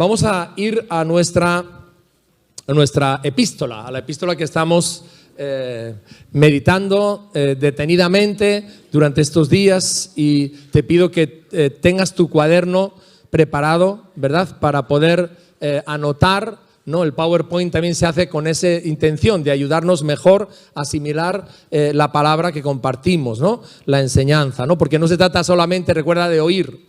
Vamos a ir a nuestra epístola, a la epístola que estamos meditando detenidamente durante estos días, y te pido que tengas tu cuaderno preparado, ¿verdad?, para poder anotar, ¿no? El PowerPoint también se hace con esa intención de ayudarnos mejor a asimilar la palabra que compartimos, ¿no? La enseñanza, ¿no? Porque no se trata solamente, recuerda, de oír,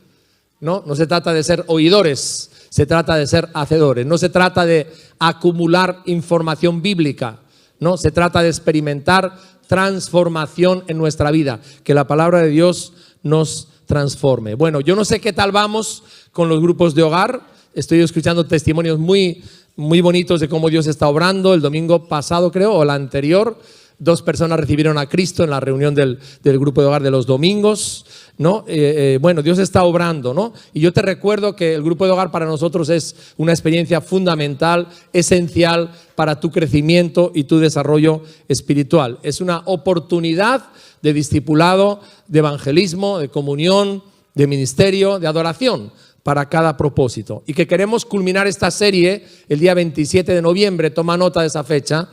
¿no? No se trata de ser oidores, se trata de ser hacedores. No se trata de acumular información bíblica, no, se trata de experimentar transformación en nuestra vida, que la palabra de Dios nos transforme. Bueno, yo no sé qué tal vamos con los grupos de hogar. Estoy escuchando testimonios muy bonitos de cómo Dios está obrando. El domingo pasado, creo, o el anterior, 2 personas recibieron a Cristo en la reunión del grupo de hogar de los domingos, ¿no? Bueno, Dios está obrando, ¿no? Y yo te recuerdo que el grupo de hogar para nosotros es una experiencia fundamental, esencial para tu crecimiento y tu desarrollo espiritual. Es una oportunidad de discipulado, de evangelismo, de comunión, de ministerio, de adoración para cada propósito. Y que queremos culminar esta serie el día 27 de noviembre, toma nota de esa fecha,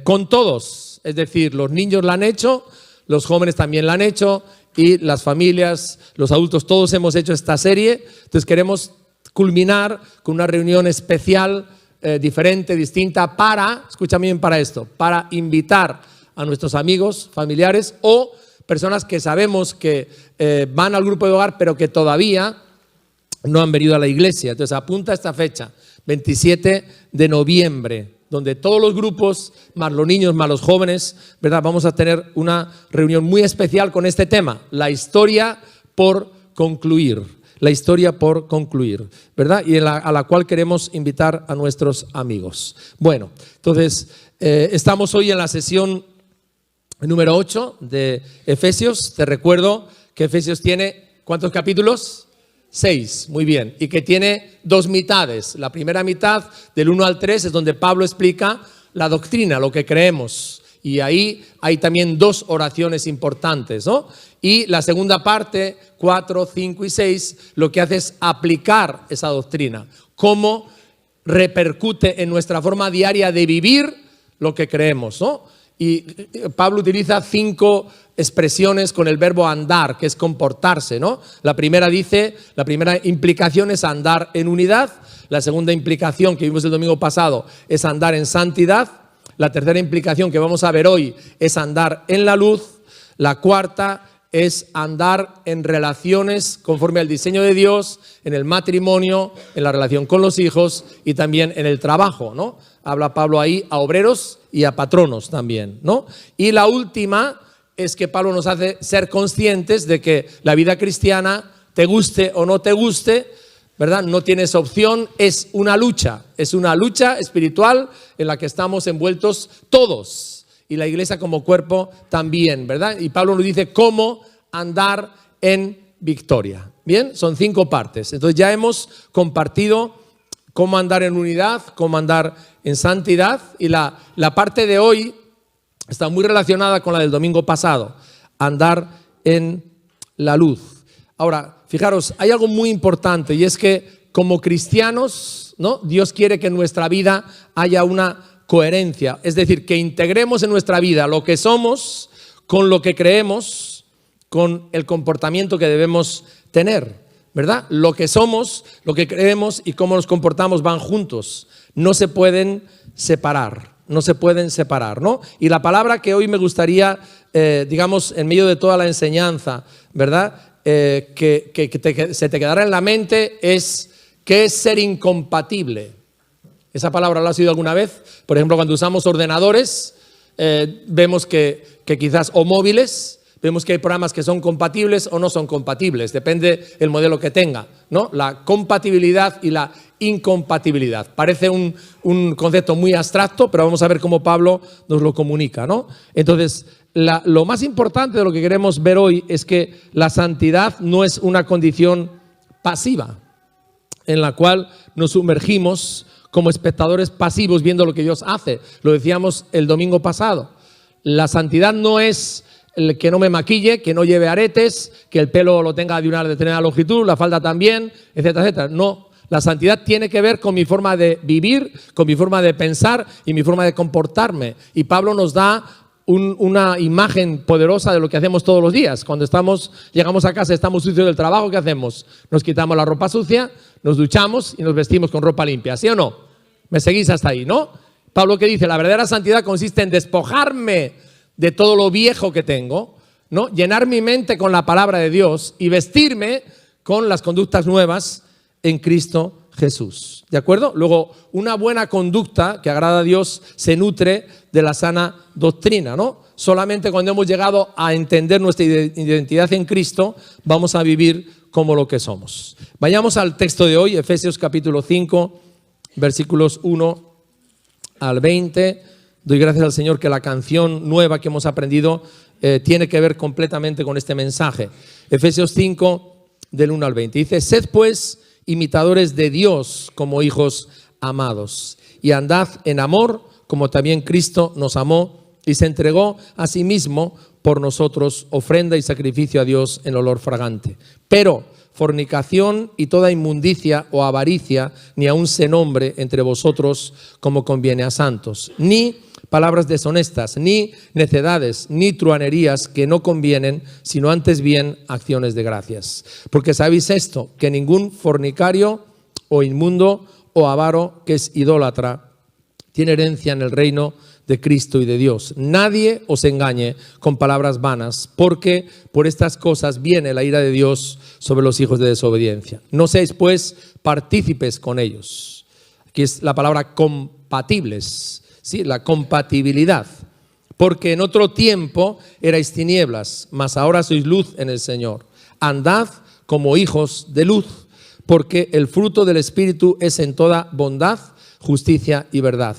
con todos, es decir, los niños la han hecho, los jóvenes también la han hecho, y las familias, los adultos, todos hemos hecho esta serie. Entonces queremos culminar con una reunión especial, diferente, distinta, para, escúchame bien para esto, para invitar a nuestros amigos, familiares o personas que sabemos que van al grupo de hogar pero que todavía no han venido a la iglesia. Entonces apunta esta fecha, 27 de noviembre, donde todos los grupos, más los niños, más los jóvenes, ¿verdad?, vamos a tener una reunión muy especial con este tema, la historia por concluir. La historia por concluir, ¿verdad? Y a la cual queremos invitar a nuestros amigos. Bueno, entonces estamos hoy en la sesión número 8 de Efesios. Te recuerdo que Efesios tiene, ¿cuántos capítulos? 6, muy bien, y que tiene 2 mitades. La primera mitad, del 1 al 3, es donde Pablo explica la doctrina, lo que creemos, y ahí hay también 2 oraciones importantes, ¿no? Y la segunda parte, 4, 5 y 6, lo que hace es aplicar esa doctrina, cómo repercute en nuestra forma diaria de vivir lo que creemos, ¿no? Y Pablo utiliza 5 expresiones con el verbo andar, que es comportarse, ¿no? La primera implicación es andar en unidad. La segunda implicación que vimos el domingo pasado es andar en santidad. La tercera implicación que vamos a ver hoy es andar en la luz. La cuarta es andar en relaciones conforme al diseño de Dios, en el matrimonio, en la relación con los hijos y también en el trabajo, ¿no? Habla Pablo ahí a obreros y a patronos también, ¿no? Y la última es que Pablo nos hace ser conscientes de que la vida cristiana, te guste o no te guste, ¿verdad?, no tienes opción, es una lucha espiritual en la que estamos envueltos todos, y la iglesia como cuerpo también, ¿verdad? Y Pablo nos dice cómo andar en victoria. Bien, son 5 partes. Entonces ya hemos compartido cómo andar en unidad, cómo andar en santidad, y la parte de hoy está muy relacionada con la del domingo pasado, andar en la luz. Ahora, fijaros, hay algo muy importante, y es que como cristianos, ¿no?, Dios quiere que en nuestra vida haya una coherencia, es decir, que integremos en nuestra vida lo que somos con lo que creemos, con el comportamiento que debemos tener, ¿verdad? Lo que somos, lo que creemos y cómo nos comportamos van juntos, no se pueden separar. No se pueden separar, ¿no? Y la palabra que hoy me gustaría, digamos, en medio de toda la enseñanza, ¿verdad?, se te quedará en la mente es ¿qué es ser incompatible? ¿Esa palabra la has oído alguna vez? Por ejemplo, cuando usamos ordenadores, vemos que quizás, o móviles, vemos que hay programas que son compatibles o no son compatibles, depende el modelo que tenga, ¿no? La compatibilidad y la incompatibilidad. Parece un concepto muy abstracto, pero vamos a ver cómo Pablo nos lo comunica, ¿no? Entonces, lo más importante de lo que queremos ver hoy es que la santidad no es una condición pasiva, en la cual nos sumergimos como espectadores pasivos viendo lo que Dios hace. Lo decíamos el domingo pasado. La santidad no es el que no me maquille, que no lleve aretes, que el pelo lo tenga de una determinada longitud, la falda también, etcétera, etcétera. No, La santidad tiene que ver con mi forma de vivir, con mi forma de pensar y mi forma de comportarme. Y Pablo nos da una imagen poderosa de lo que hacemos todos los días. Cuando llegamos a casa, estamos sucios del trabajo, ¿qué hacemos? Nos quitamos la ropa sucia, nos duchamos y nos vestimos con ropa limpia, ¿sí o no? ¿Me seguís hasta ahí, no? Pablo, ¿qué dice? La verdadera santidad consiste en despojarme de todo lo viejo que tengo, ¿no? Llenar mi mente con la palabra de Dios y vestirme con las conductas nuevas en Cristo Jesús, ¿de acuerdo? Luego, una buena conducta que agrada a Dios se nutre de la sana doctrina, ¿no? Solamente cuando hemos llegado a entender nuestra identidad en Cristo, vamos a vivir como lo que somos. Vayamos al texto de hoy, Efesios capítulo 5, versículos 1 al 20. Doy gracias al Señor que la canción nueva que hemos aprendido tiene que ver completamente con este mensaje. Efesios 5, del 1 al 20. Dice: sed pues imitadores de Dios como hijos amados, y andad en amor como también Cristo nos amó y se entregó a sí mismo por nosotros, ofrenda y sacrificio a Dios en olor fragante. Pero fornicación y toda inmundicia o avaricia ni aun se nombre entre vosotros como conviene a santos, ni palabras deshonestas, ni necedades, ni truanerías que no convienen, sino antes bien acciones de gracias. Porque sabéis esto, que ningún fornicario o inmundo o avaro que es idólatra tiene herencia en el reino de Cristo y de Dios. Nadie os engañe con palabras vanas, porque por estas cosas viene la ira de Dios sobre los hijos de desobediencia. No seáis pues partícipes con ellos. Aquí es la palabra compatibles. Sí, la compatibilidad, porque en otro tiempo erais tinieblas, mas ahora sois luz en el Señor. Andad como hijos de luz, porque el fruto del Espíritu es en toda bondad, justicia y verdad,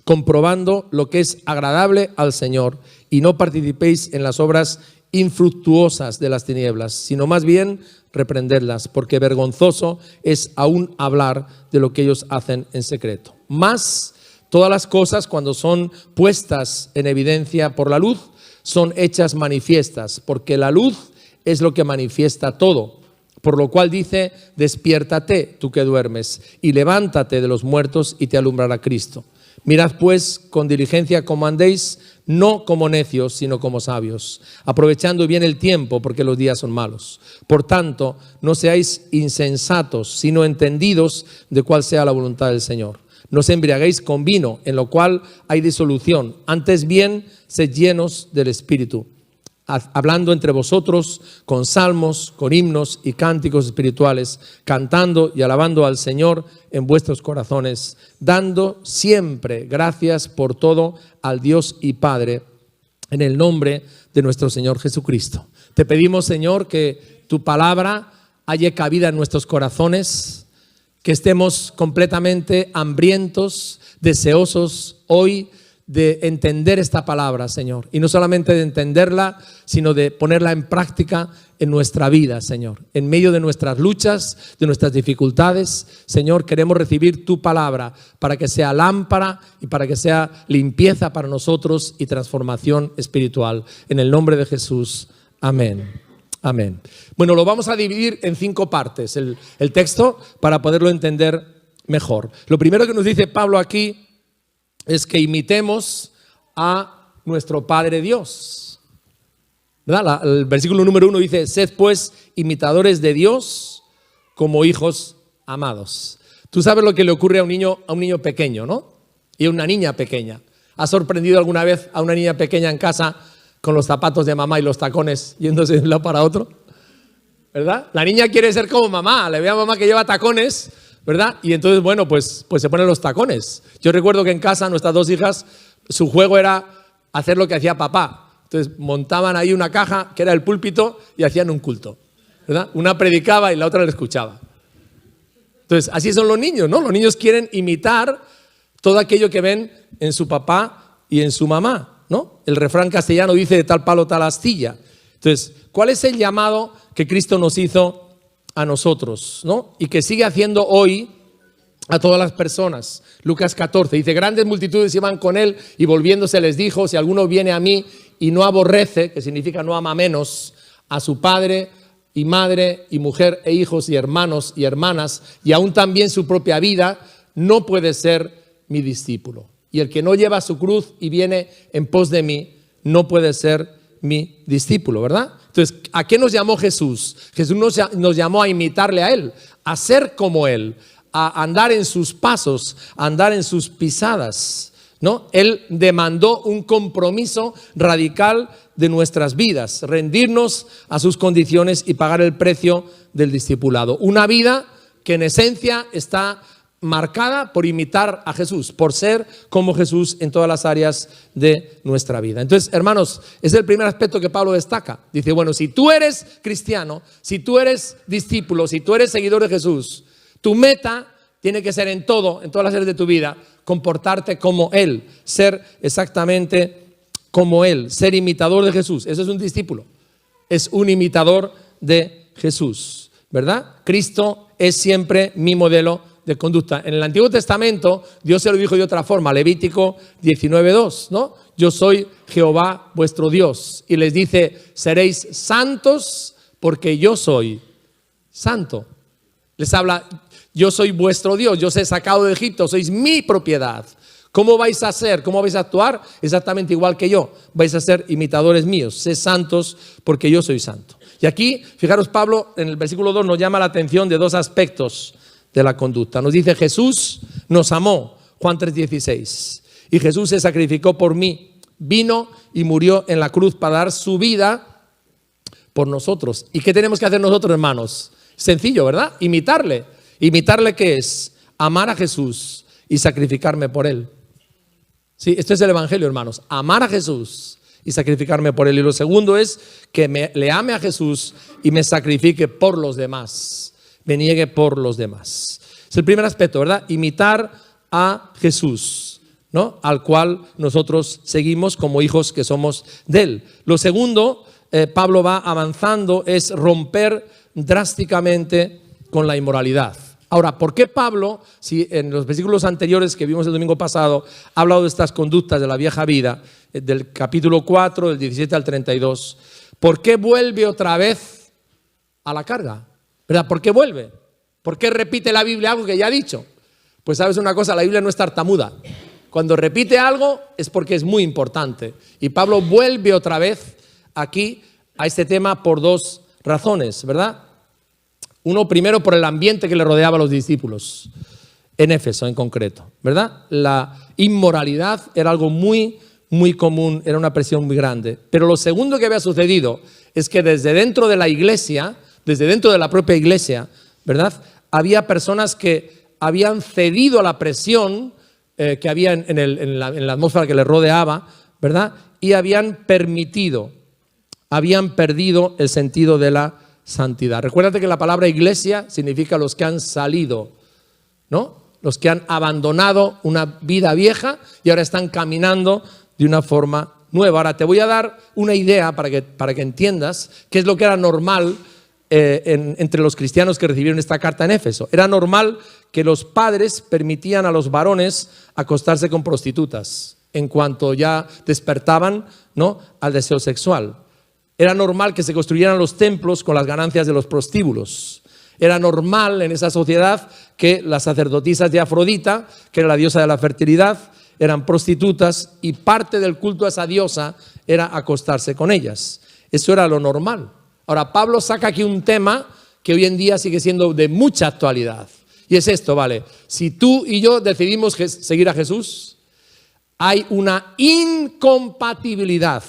comprobando lo que es agradable al Señor, y no participéis en las obras infructuosas de las tinieblas, sino más bien reprendedlas, porque vergonzoso es aún hablar de lo que ellos hacen en secreto. Mas todas las cosas, cuando son puestas en evidencia por la luz, son hechas manifiestas, porque la luz es lo que manifiesta todo. Por lo cual dice: despiértate, tú que duermes, y levántate de los muertos y te alumbrará Cristo. Mirad pues con diligencia cómo andéis, no como necios, sino como sabios, aprovechando bien el tiempo, porque los días son malos. Por tanto, no seáis insensatos, sino entendidos de cuál sea la voluntad del Señor. No os embriaguéis con vino, en lo cual hay disolución. Antes bien, sed llenos del Espíritu, hablando entre vosotros con salmos, con himnos y cánticos espirituales, cantando y alabando al Señor en vuestros corazones, dando siempre gracias por todo al Dios y Padre, en el nombre de nuestro Señor Jesucristo. Te pedimos, Señor, que tu palabra halle cabida en nuestros corazones, que estemos completamente hambrientos, deseosos hoy de entender esta palabra, Señor. Y no solamente de entenderla, sino de ponerla en práctica en nuestra vida, Señor. En medio de nuestras luchas, de nuestras dificultades, Señor, queremos recibir tu palabra para que sea lámpara y para que sea limpieza para nosotros y transformación espiritual. En el nombre de Jesús. Amén. Amén. Bueno, lo vamos a dividir en 5 partes, el texto, para poderlo entender mejor. Lo primero que nos dice Pablo aquí es que imitemos a nuestro Padre Dios, ¿verdad? El versículo número 1 dice: sed pues imitadores de Dios como hijos amados. Tú sabes lo que le ocurre a un niño pequeño, ¿no? Y a una niña pequeña. ¿Has sorprendido alguna vez a una niña pequeña en casa con los zapatos de mamá y los tacones yéndose de un lado para otro? ¿Verdad? La niña quiere ser como mamá, le ve a mamá que lleva tacones, ¿verdad? Y entonces, bueno, pues se ponen los tacones. Yo recuerdo que en casa nuestras 2 hijas, su juego era hacer lo que hacía papá. Entonces montaban ahí una caja que era el púlpito y hacían un culto, ¿verdad? Una predicaba y la otra le escuchaba. Entonces, así son los niños, ¿no? Los niños quieren imitar todo aquello que ven en su papá y en su mamá, ¿no? El refrán castellano dice: de tal palo tal astilla. Entonces, ¿cuál es el llamado que Cristo nos hizo a nosotros, ¿no? Y que sigue haciendo hoy a todas las personas? Lucas 14 dice: grandes multitudes iban con él y volviéndose les dijo: si alguno viene a mí y no aborrece, que significa no ama menos, a su padre, y madre y mujer e hijos y hermanos y hermanas y aún también su propia vida, no puede ser mi discípulo. Y el que no lleva su cruz y viene en pos de mí, no puede ser mi discípulo, ¿verdad? Entonces, ¿a qué nos llamó Jesús? Jesús nos llamó a imitarle a Él, a ser como Él, a andar en sus pasos, a andar en sus pisadas, ¿no? Él demandó un compromiso radical de nuestras vidas, rendirnos a sus condiciones y pagar el precio del discipulado. Una vida que en esencia está marcada por imitar a Jesús, por ser como Jesús en todas las áreas de nuestra vida. Entonces, hermanos, es el primer aspecto que Pablo destaca. Dice, bueno, si tú eres cristiano, si tú eres discípulo, si tú eres seguidor de Jesús, tu meta tiene que ser en todo, en todas las áreas de tu vida, comportarte como Él, ser exactamente como Él, ser imitador de Jesús. Eso es un discípulo, es un imitador de Jesús, ¿verdad? Cristo es siempre mi modelo de conducta. En el Antiguo Testamento Dios se lo dijo de otra forma, Levítico 19:2, ¿no? Yo soy Jehová vuestro Dios, y les dice, seréis santos porque yo soy santo. Les habla, yo soy vuestro Dios, yo os he sacado de Egipto, sois mi propiedad. ¿Cómo vais a ser? ¿Cómo vais a actuar? Exactamente igual que yo. Vais a ser imitadores míos. Sed santos porque yo soy santo. Y aquí, fijaros, Pablo en el versículo 2 nos llama la atención de dos aspectos de la conducta. Nos dice, Jesús nos amó, Juan 3:16, y Jesús se sacrificó por mí, vino y murió en la cruz para dar su vida por nosotros. ¿Y qué tenemos que hacer nosotros, hermanos? Sencillo, ¿verdad? Imitarle. ¿Imitarle qué es? Amar a Jesús y sacrificarme por Él. Sí, esto es el Evangelio, hermanos. Amar a Jesús y sacrificarme por Él. Y lo segundo es que le ame a Jesús y me sacrifique por los demás. Me niegue por los demás. Es el primer aspecto, ¿verdad? Imitar a Jesús, ¿no? Al cual nosotros seguimos como hijos que somos de Él. Lo segundo, Pablo va avanzando, es romper drásticamente con la inmoralidad. Ahora, ¿por qué Pablo, si en los versículos anteriores que vimos el domingo pasado, ha hablado de estas conductas de la vieja vida, del capítulo 4, del 17 al 32, ¿por qué vuelve otra vez a la carga? ¿Verdad? ¿Por qué vuelve? ¿Por qué repite la Biblia algo que ya ha dicho? Pues sabes una cosa, la Biblia no es tartamuda. Cuando repite algo es porque es muy importante. Y Pablo vuelve otra vez aquí a este tema por dos razones, ¿verdad? Uno, primero, por el ambiente que le rodeaba a los discípulos, en Éfeso en concreto, ¿verdad? La inmoralidad era algo muy, muy común, era una presión muy grande. Pero lo segundo que había sucedido es que desde dentro de la iglesia, desde dentro de la propia iglesia, ¿verdad? Había personas que habían cedido a la presión que había en la atmósfera que les rodeaba, ¿verdad? Y habían perdido el sentido de la santidad. Recuérdate que la palabra iglesia significa los que han salido, ¿no? Los que han abandonado una vida vieja y ahora están caminando de una forma nueva. Ahora te voy a dar una idea para que entiendas qué es lo que era normal entre los cristianos que recibieron esta carta en Éfeso. Era normal que los padres permitían a los varones acostarse con prostitutas en cuanto ya despertaban, ¿no?, al deseo sexual. Era normal que se construyeran los templos con las ganancias de los prostíbulos. Era normal en esa sociedad que las sacerdotisas de Afrodita, que era la diosa de la fertilidad, eran prostitutas y parte del culto a esa diosa era acostarse con ellas. Eso era lo normal. Ahora, Pablo saca aquí un tema que hoy en día sigue siendo de mucha actualidad. Y es esto, ¿vale? Si tú y yo decidimos seguir a Jesús, hay una incompatibilidad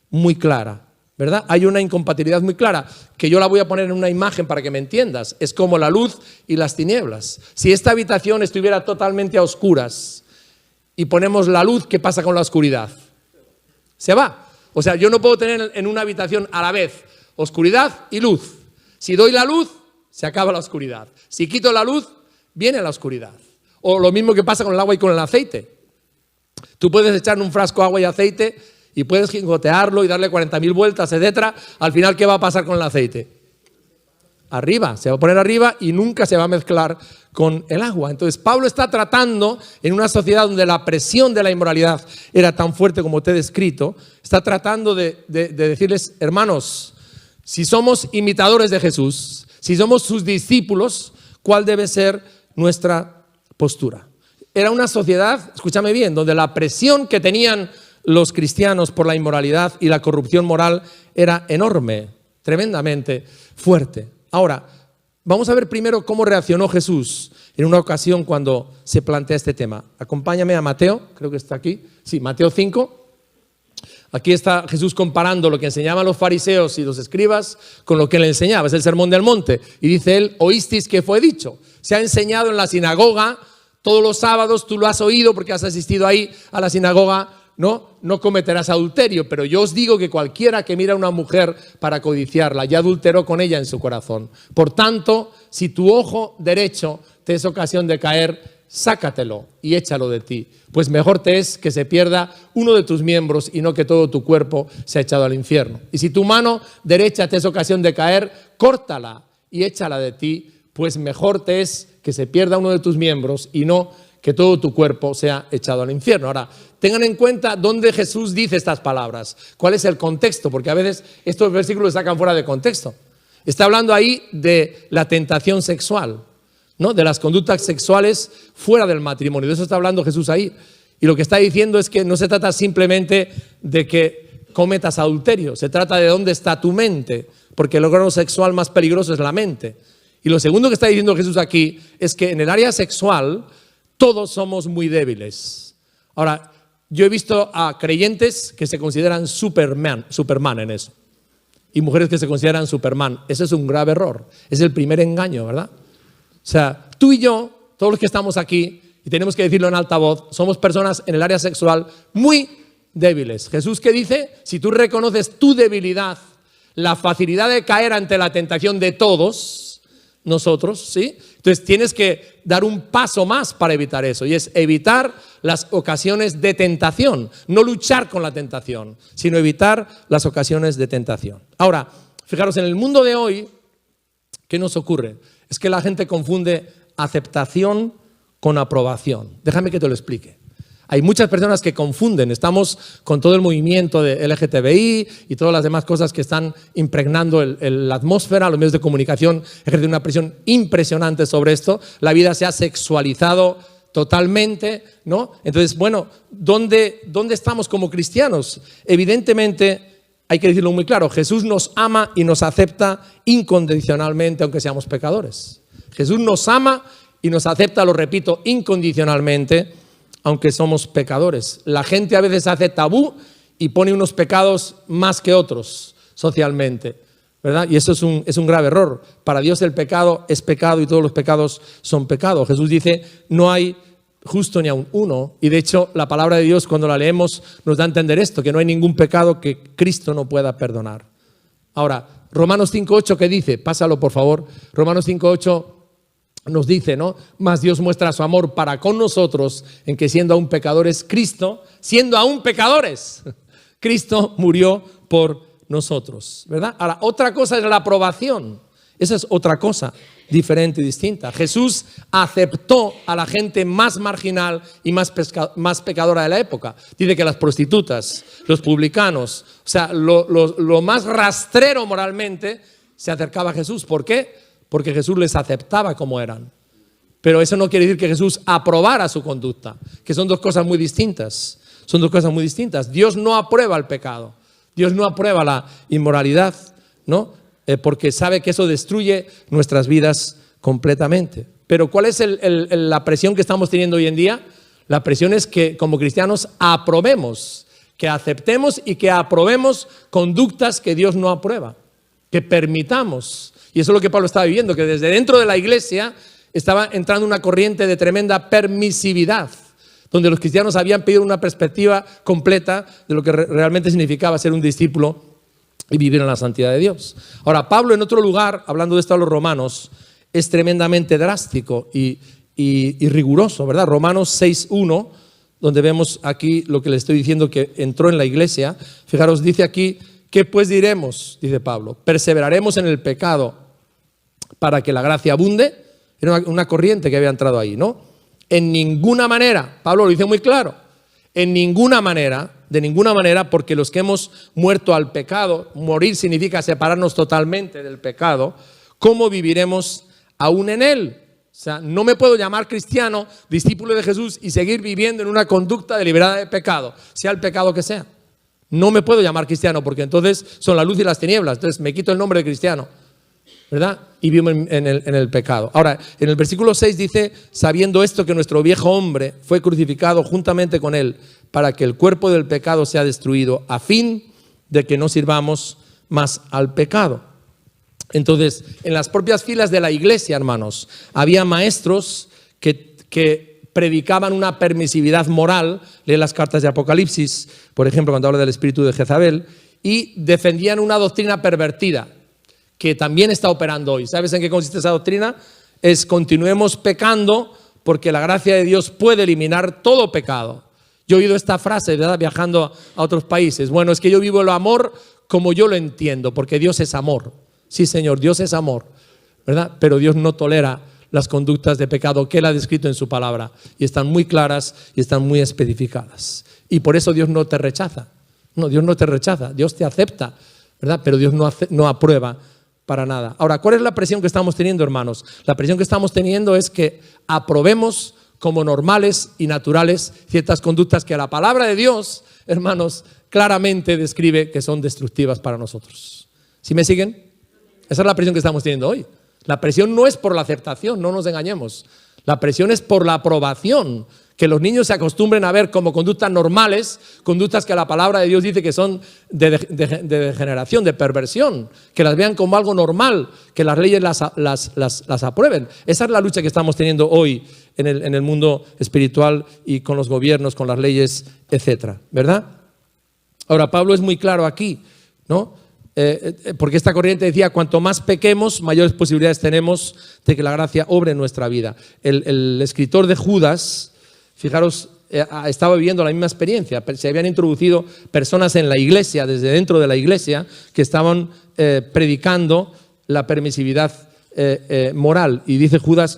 muy clara, ¿verdad? Hay una incompatibilidad muy clara, que yo la voy a poner en una imagen para que me entiendas. Es como la luz y las tinieblas. Si esta habitación estuviera totalmente a oscuras y ponemos la luz, ¿qué pasa con la oscuridad? Se va. O sea, yo no puedo tener en una habitación a la vez oscuridad y luz. Si doy la luz, se acaba la oscuridad. Si quito la luz, viene la oscuridad. O lo mismo que pasa con el agua y con el aceite. Tú puedes echar en un frasco agua y aceite y puedes gigotearlo y darle 40.000 vueltas, etcétera. Al final, ¿qué va a pasar con el aceite? Arriba, se va a poner arriba y nunca se va a mezclar con el agua. Entonces, Pablo está tratando, en una sociedad donde la presión de la inmoralidad era tan fuerte como te he descrito, está tratando de decirles, hermanos, Si somos imitadores de Jesús, si somos sus discípulos, ¿cuál debe ser nuestra postura? Era una sociedad, escúchame bien, donde la presión que tenían los cristianos por la inmoralidad y la corrupción moral era enorme, tremendamente fuerte. Ahora, vamos a ver primero cómo reaccionó Jesús en una ocasión cuando se plantea este tema. Acompáñame a Mateo, creo que está aquí. Sí, Mateo 5. Aquí está Jesús comparando lo que enseñaban los fariseos y los escribas con lo que él enseñaba. Es el Sermón del Monte. Y dice él, oísteis que fue dicho. Se ha enseñado en la sinagoga todos los sábados, tú lo has oído porque has asistido ahí a la sinagoga, no cometerás adulterio. Pero yo os digo que cualquiera que mira a una mujer para codiciarla, ya adulteró con ella en su corazón. Por tanto, si tu ojo derecho te es ocasión de caer, sácatelo y échalo de ti, pues mejor te es que se pierda uno de tus miembros y no que todo tu cuerpo sea echado al infierno. Y si tu mano derecha te es ocasión de caer, córtala y échala de ti, pues mejor te es que se pierda uno de tus miembros y no que todo tu cuerpo sea echado al infierno. Ahora, tengan en cuenta dónde Jesús dice estas palabras, cuál es el contexto, porque a veces estos versículos se sacan fuera de contexto. Está hablando ahí de la tentación sexual, ¿no? De las conductas sexuales fuera del matrimonio. De eso está hablando Jesús ahí. Y lo que está diciendo es que no se trata simplemente de que cometas adulterio, se trata de dónde está tu mente, porque el órgano sexual más peligroso es la mente. Y lo segundo que está diciendo Jesús aquí es que en el área sexual todos somos muy débiles. Ahora, yo he visto a creyentes que se consideran Superman en eso, y mujeres que se consideran Superman. Eso es un grave error, es el primer engaño, ¿verdad? O sea, tú y yo, todos los que estamos aquí, y tenemos que decirlo en alta voz, somos personas en el área sexual muy débiles. Jesús, ¿qué dice? Si tú reconoces tu debilidad, la facilidad de caer ante la tentación de todos nosotros, ¿sí? Entonces tienes que dar un paso más para evitar eso, y es evitar las ocasiones de tentación, no luchar con la tentación, sino evitar las ocasiones de tentación. Ahora, fijaros, en el mundo de hoy, ¿qué nos ocurre? Es que la gente confunde aceptación con aprobación. Déjame que te lo explique. Hay muchas personas que confunden. Estamos con todo el movimiento de LGTBI y todas las demás cosas que están impregnando la atmósfera. Los medios de comunicación ejercen una presión impresionante sobre esto. La vida se ha sexualizado totalmente, ¿no? Entonces, bueno, ¿dónde estamos como cristianos? Evidentemente, hay que decirlo muy claro, Jesús nos ama y nos acepta incondicionalmente aunque seamos pecadores. Jesús nos ama y nos acepta, lo repito, incondicionalmente aunque somos pecadores. La gente a veces hace tabú y pone unos pecados más que otros socialmente, ¿verdad? Y eso es un grave error. Para Dios el pecado es pecado y todos los pecados son pecado. Jesús dice, no hay justo ni aun uno, y de hecho la palabra de Dios cuando la leemos nos da a entender esto, que no hay ningún pecado que Cristo no pueda perdonar. Ahora, Romanos 5.8, ¿qué dice? Pásalo por favor. Romanos 5.8 nos dice, ¿no? Mas Dios muestra su amor para con nosotros en que siendo aún pecadores, Cristo murió por nosotros, ¿verdad? Ahora, otra cosa es la aprobación. Esa es otra cosa diferente y distinta. Jesús aceptó a la gente más marginal y más pecadora de la época. Dice que las prostitutas, los publicanos, o sea, lo más rastrero moralmente se acercaba a Jesús. ¿Por qué? Porque Jesús les aceptaba como eran. Pero eso no quiere decir que Jesús aprobara su conducta, que son dos cosas muy distintas. Son dos cosas muy distintas. Dios no aprueba el pecado. Dios no aprueba la inmoralidad, ¿no? Porque sabe que eso destruye nuestras vidas completamente. Pero ¿cuál es la presión que estamos teniendo hoy en día? La presión es que como cristianos aprobemos, que aceptemos y que aprobemos conductas que Dios no aprueba, que permitamos. Y eso es lo que Pablo estaba viviendo, que desde dentro de la iglesia estaba entrando una corriente de tremenda permisividad, donde los cristianos habían pedido una perspectiva completa de lo que realmente significaba ser un discípulo y vivir en la santidad de Dios. Ahora, Pablo en otro lugar, hablando de esto a los romanos, es tremendamente drástico y riguroso, ¿verdad? Romanos 6.1, donde vemos aquí lo que le estoy diciendo que entró en la iglesia. Fijaros, dice aquí, ¿qué pues diremos? Dice Pablo, ¿perseveraremos en el pecado para que la gracia abunde? Era una corriente que había entrado ahí, ¿no? En ninguna manera, Pablo lo dice muy claro, en ninguna manera, de ninguna manera, porque los que hemos muerto al pecado, morir significa separarnos totalmente del pecado, ¿cómo viviremos aún en él? O sea, no me puedo llamar cristiano, discípulo de Jesús y seguir viviendo en una conducta deliberada de pecado, sea el pecado que sea. No me puedo llamar cristiano porque entonces son la luz y las tinieblas. Entonces me quito el nombre de cristiano, ¿verdad? Y vivo en el pecado. Ahora, en el versículo 6 dice, sabiendo esto que nuestro viejo hombre fue crucificado juntamente con él para que el cuerpo del pecado sea destruido, a fin de que no sirvamos más al pecado. Entonces, en las propias filas de la iglesia, hermanos, había maestros que predicaban una permisividad moral, lee las cartas de Apocalipsis, por ejemplo, cuando habla del espíritu de Jezabel, y defendían una doctrina pervertida, que también está operando hoy. ¿Sabes en qué consiste esa doctrina? Es continuemos pecando porque la gracia de Dios puede eliminar todo pecado. Yo he oído esta frase, ¿verdad?, viajando a otros países. Bueno, es que yo vivo el amor como yo lo entiendo, porque Dios es amor. Sí, Señor, Dios es amor, ¿verdad? Pero Dios no tolera las conductas de pecado que Él ha descrito en su palabra. Y están muy claras y están muy especificadas. Y por eso Dios no te rechaza. No, Dios no te rechaza, Dios te acepta, ¿verdad? Pero Dios no aprueba para nada. Ahora, ¿cuál es la presión que estamos teniendo, hermanos? La presión que estamos teniendo es que aprobemos como normales y naturales ciertas conductas que la palabra de Dios, hermanos, claramente describe que son destructivas para nosotros. ¿Sí me siguen? Esa es la presión que estamos teniendo hoy. La presión no es por la aceptación, no nos engañemos. La presión es por la aprobación. Que los niños se acostumbren a ver como conductas normales, conductas que la palabra de Dios dice que son de degeneración, de perversión. Que las vean como algo normal, que las leyes las aprueben. Esa es la lucha que estamos teniendo hoy en el mundo espiritual y con los gobiernos, con las leyes, etcétera, ¿verdad? Ahora, Pablo es muy claro aquí, ¿no? Porque esta corriente decía, cuanto más pequemos, mayores posibilidades tenemos de que la gracia obre en nuestra vida. El escritor de Judas, fijaros, estaba viviendo la misma experiencia. Se habían introducido personas en la iglesia, desde dentro de la iglesia, que estaban predicando la permisividad moral. Y dice Judas,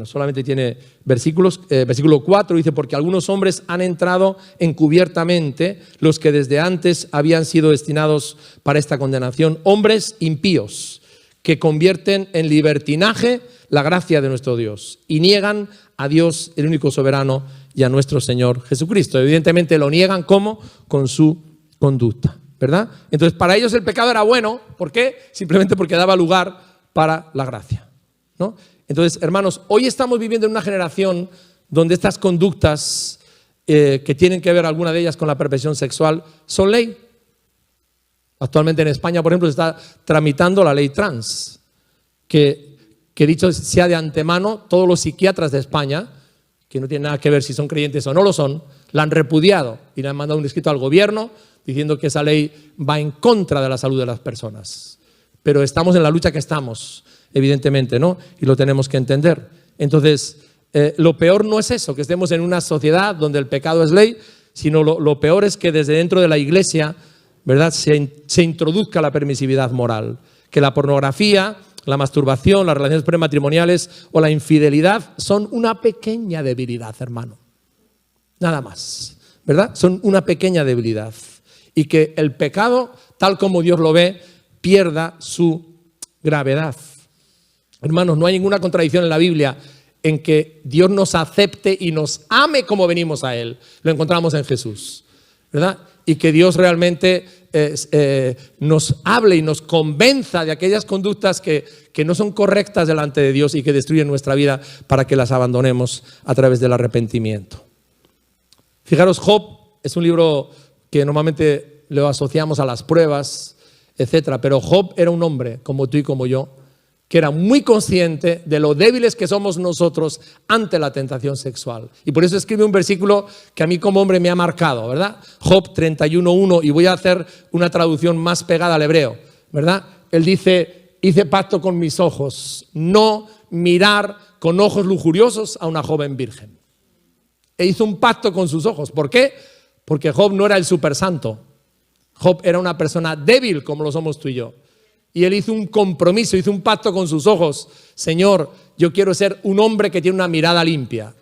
solamente tiene versículos, versículo 4 dice, porque algunos hombres han entrado encubiertamente, los que desde antes habían sido destinados para esta condenación, hombres impíos, que convierten en libertinaje la gracia de nuestro Dios y niegan a Dios, el único soberano, y a nuestro Señor Jesucristo. Evidentemente lo niegan, ¿cómo? Con su conducta, ¿verdad? Entonces para ellos el pecado era bueno, ¿por qué? Simplemente porque daba lugar para la gracia, ¿no? Entonces, hermanos, hoy estamos viviendo en una generación donde estas conductas que tienen que ver, alguna de ellas, con la perversión sexual, son ley. Actualmente en España, por ejemplo, se está tramitando la ley trans, que dicho sea de antemano, todos los psiquiatras de España, que no tienen nada que ver si son creyentes o no lo son, la han repudiado y le han mandado un escrito al gobierno diciendo que esa ley va en contra de la salud de las personas. Pero estamos en la lucha que estamos, evidentemente, ¿no? Y lo tenemos que entender. Entonces, lo peor no es eso, que estemos en una sociedad donde el pecado es ley, sino lo peor es que desde dentro de la iglesia, ¿verdad?, se introduzca la permisividad moral. Que la pornografía, la masturbación, las relaciones prematrimoniales o la infidelidad son una pequeña debilidad, hermano. Nada más, ¿verdad? Son una pequeña debilidad. Y que el pecado, tal como Dios lo ve, pierda su gravedad. Hermanos, no hay ninguna contradicción en la Biblia en que Dios nos acepte y nos ame como venimos a Él. Lo encontramos en Jesús, ¿verdad? Y que Dios realmente nos hable y nos convenza de aquellas conductas que no son correctas delante de Dios y que destruyen nuestra vida, para que las abandonemos a través del arrepentimiento. Fijaros, Job es un libro que normalmente lo asociamos a las pruebas, etcétera, pero Job era un hombre como tú y como yo, que era muy consciente de lo débiles que somos nosotros ante la tentación sexual. Y por eso escribe un versículo que a mí como hombre me ha marcado, ¿verdad? Job 31:1, y voy a hacer una traducción más pegada al hebreo, ¿verdad? Él dice, hice pacto con mis ojos, no mirar con ojos lujuriosos a una joven virgen. E hizo un pacto con sus ojos. ¿Por qué? Porque Job no era el supersanto. Job era una persona débil como lo somos tú y yo. Y él hizo un compromiso, hizo un pacto con sus ojos. Señor, yo quiero ser un hombre que tiene una mirada limpia.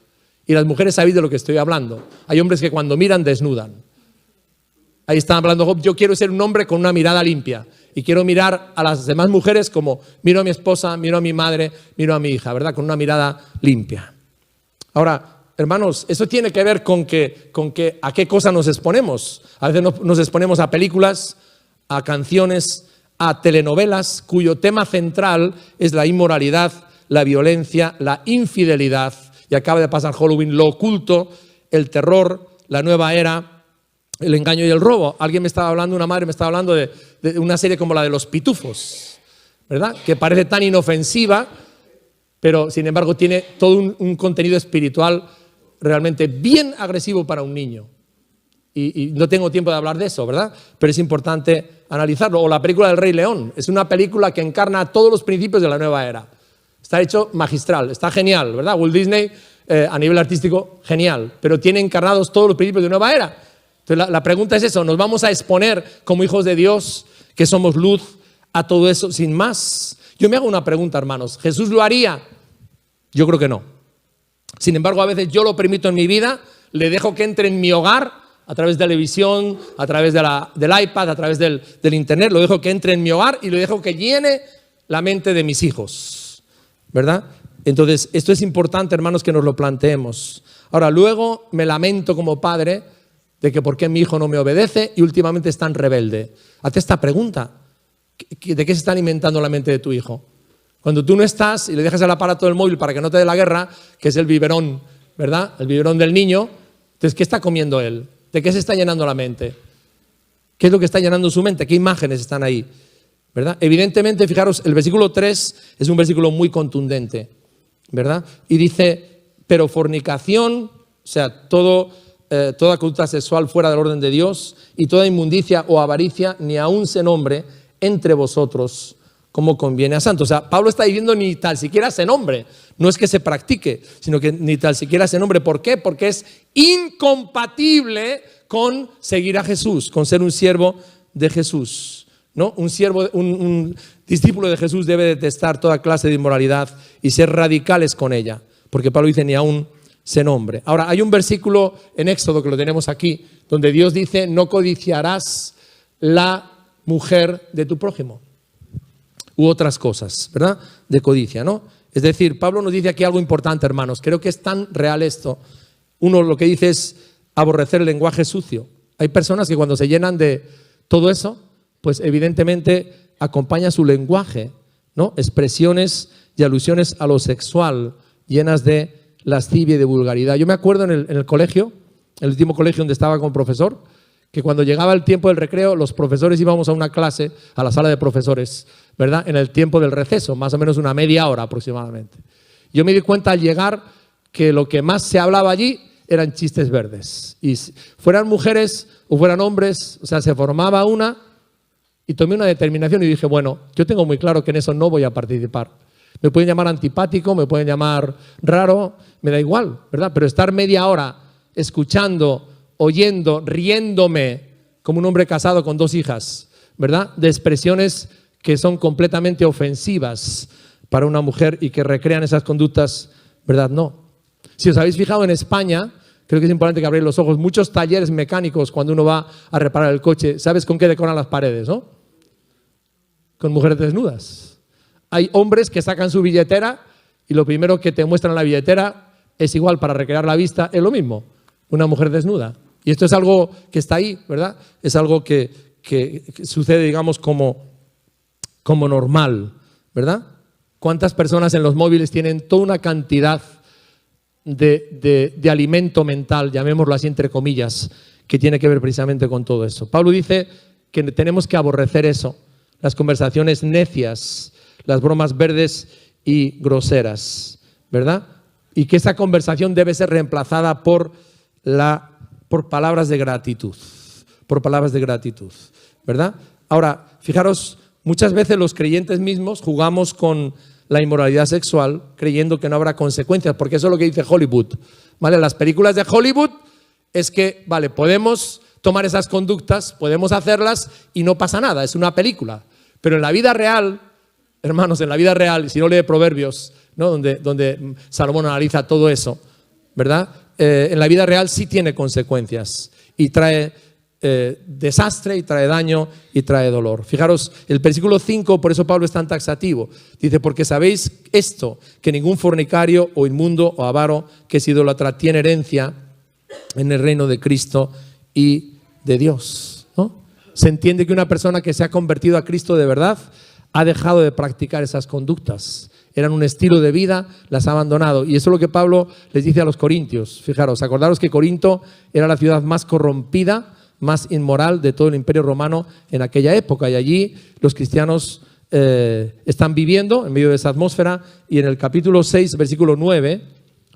Y las mujeres sabéis de lo que estoy hablando. Hay hombres que cuando miran desnudan. Ahí está hablando Job, yo quiero ser un hombre con una mirada limpia. Y quiero mirar a las demás mujeres como miro a mi esposa, miro a mi madre, miro a mi hija, ¿verdad? Con una mirada limpia. Ahora, hermanos, eso tiene que ver con que a qué cosa nos exponemos. A veces nos exponemos a películas, a canciones, a telenovelas cuyo tema central es la inmoralidad, la violencia, la infidelidad. Y acaba de pasar Halloween, lo oculto, el terror, la nueva era, el engaño y el robo. Alguien me estaba hablando, una madre me estaba hablando de una serie como la de Los Pitufos, ¿verdad? Que parece tan inofensiva, pero sin embargo tiene todo un contenido espiritual realmente bien agresivo para un niño. Y no tengo tiempo de hablar de eso, ¿verdad? Pero es importante analizarlo. O la película del Rey León. Es una película que encarna todos los principios de la nueva era. Está hecho magistral, está genial, ¿verdad? Walt Disney, a nivel artístico, genial. Pero tiene encarnados todos los principios de nueva era. Entonces la pregunta es eso, ¿nos vamos a exponer como hijos de Dios, que somos luz, a todo eso sin más? Yo me hago una pregunta, hermanos. ¿Jesús lo haría? Yo creo que no. Sin embargo, a veces yo lo permito en mi vida, le dejo que entre en mi hogar, a través de la televisión, a través del iPad, a través del internet, lo dejo que entre en mi hogar y lo dejo que llene la mente de mis hijos, ¿verdad? Entonces, esto es importante, hermanos, que nos lo planteemos. Ahora, luego me lamento como padre de que por qué mi hijo no me obedece y últimamente es tan rebelde. Hazte esta pregunta, ¿de qué se está alimentando la mente de tu hijo? Cuando tú no estás y le dejas el aparato del móvil para que no te dé la guerra, que es el biberón, ¿verdad? El biberón del niño, entonces, ¿qué está comiendo él? ¿De qué se está llenando la mente? ¿Qué es lo que está llenando su mente? ¿Qué imágenes están ahí? ¿Verdad? Evidentemente, fijaros, el versículo 3 es un versículo muy contundente, ¿verdad? Y dice, pero fornicación, o sea, toda conducta sexual fuera del orden de Dios y toda inmundicia o avaricia, ni aun se nombre entre vosotros como conviene a santos. O sea, Pablo está diciendo ni tal siquiera se nombre. No es que se practique, sino que ni tal siquiera se nombre. ¿Por qué? Porque es incompatible con seguir a Jesús, con ser un siervo de Jesús, ¿no? Un discípulo de Jesús debe detestar toda clase de inmoralidad y ser radicales con ella, porque Pablo dice ni aún se nombre. Ahora, hay un versículo en Éxodo que lo tenemos aquí, donde Dios dice, no codiciarás la mujer de tu prójimo. U otras cosas, ¿verdad? De codicia, ¿no? Es decir, Pablo nos dice aquí algo importante, hermanos. Creo que es tan real esto. Uno lo que dice es aborrecer el lenguaje sucio. Hay personas que cuando se llenan de todo eso, pues evidentemente acompaña su lenguaje, ¿no? Expresiones y alusiones a lo sexual, llenas de lascivia y de vulgaridad. Yo me acuerdo en el colegio, el último colegio donde estaba con profesor, que cuando llegaba el tiempo del recreo, los profesores íbamos a una clase, a la sala de profesores, ¿verdad? En el tiempo del receso, más o menos una media hora aproximadamente. Yo me di cuenta al llegar que lo que más se hablaba allí eran chistes verdes. Y fueran mujeres o fueran hombres, o sea, se formaba una y tomé una determinación y dije, bueno, yo tengo muy claro que en eso no voy a participar. Me pueden llamar antipático, me pueden llamar raro, me da igual, ¿verdad? Pero estar media hora escuchando, oyendo, riéndome como un hombre casado con 2 hijas, ¿verdad? De expresiones que son completamente ofensivas para una mujer y que recrean esas conductas, ¿verdad? No. Si os habéis fijado en España, creo que es importante que abráis los ojos, muchos talleres mecánicos cuando uno va a reparar el coche, ¿sabes con qué decoran las paredes, no? Con mujeres desnudas. Hay hombres que sacan su billetera y lo primero que te muestran en la billetera es igual para recrear la vista, es lo mismo, una mujer desnuda. Y esto es algo que está ahí, ¿verdad? Es algo que sucede, digamos, como normal, ¿verdad? ¿Cuántas personas en los móviles tienen toda una cantidad de alimento mental, llamémoslo así entre comillas, que tiene que ver precisamente con todo eso? Pablo dice que tenemos que aborrecer eso, las conversaciones necias, las bromas verdes y groseras, ¿verdad? Y que esa conversación debe ser reemplazada por palabras de gratitud, ¿verdad? Ahora, fijaros, muchas veces los creyentes mismos jugamos con la inmoralidad sexual creyendo que no habrá consecuencias, porque eso es lo que dice Hollywood, ¿vale? Las películas de Hollywood es que, vale, podemos tomar esas conductas, podemos hacerlas y no pasa nada, es una película. Pero en la vida real, hermanos, en la vida real, si no lee Proverbios, ¿no? donde Salomón analiza todo eso, ¿verdad? En la vida real sí tiene consecuencias y trae desastre y trae daño y trae dolor. Fijaros, el versículo 5, por eso Pablo es tan taxativo. Dice, porque sabéis esto, que ningún fornicario o inmundo o avaro que es idólatra tiene herencia en el reino de Cristo y de Dios, ¿no? Se entiende que una persona que se ha convertido a Cristo de verdad ha dejado de practicar esas conductas. Eran un estilo de vida, las ha abandonado. Y eso es lo que Pablo les dice a los corintios. Fijaros, acordaros que Corinto era la ciudad más corrompida, más inmoral de todo el Imperio Romano en aquella época. Y allí los cristianos están viviendo en medio de esa atmósfera. Y en el capítulo 6, versículo 9,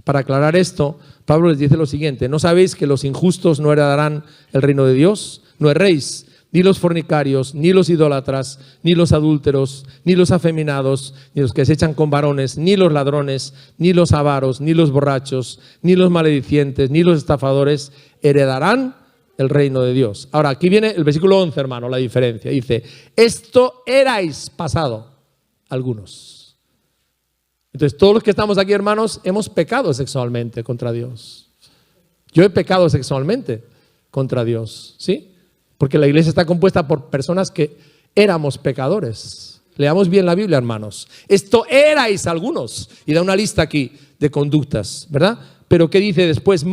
para aclarar esto, Pablo les dice lo siguiente: ¿no sabéis que los injustos no heredarán el reino de Dios? No erréis, ni los fornicarios, ni los idólatras, ni los adúlteros, ni los afeminados, ni los que se echan con varones, ni los ladrones, ni los avaros, ni los borrachos, ni los maledicientes, ni los estafadores heredarán el reino de Dios. Ahora, aquí viene el versículo 11, hermano, la diferencia. Dice, esto erais pasado algunos. Entonces, todos los que estamos aquí, hermanos, hemos pecado sexualmente contra Dios. Yo he pecado sexualmente contra Dios, ¿sí? Porque la iglesia está compuesta por personas que éramos pecadores. Leamos bien la Biblia, hermanos. Esto erais algunos. Y da una lista aquí de conductas, ¿verdad? Pero ¿qué dice después?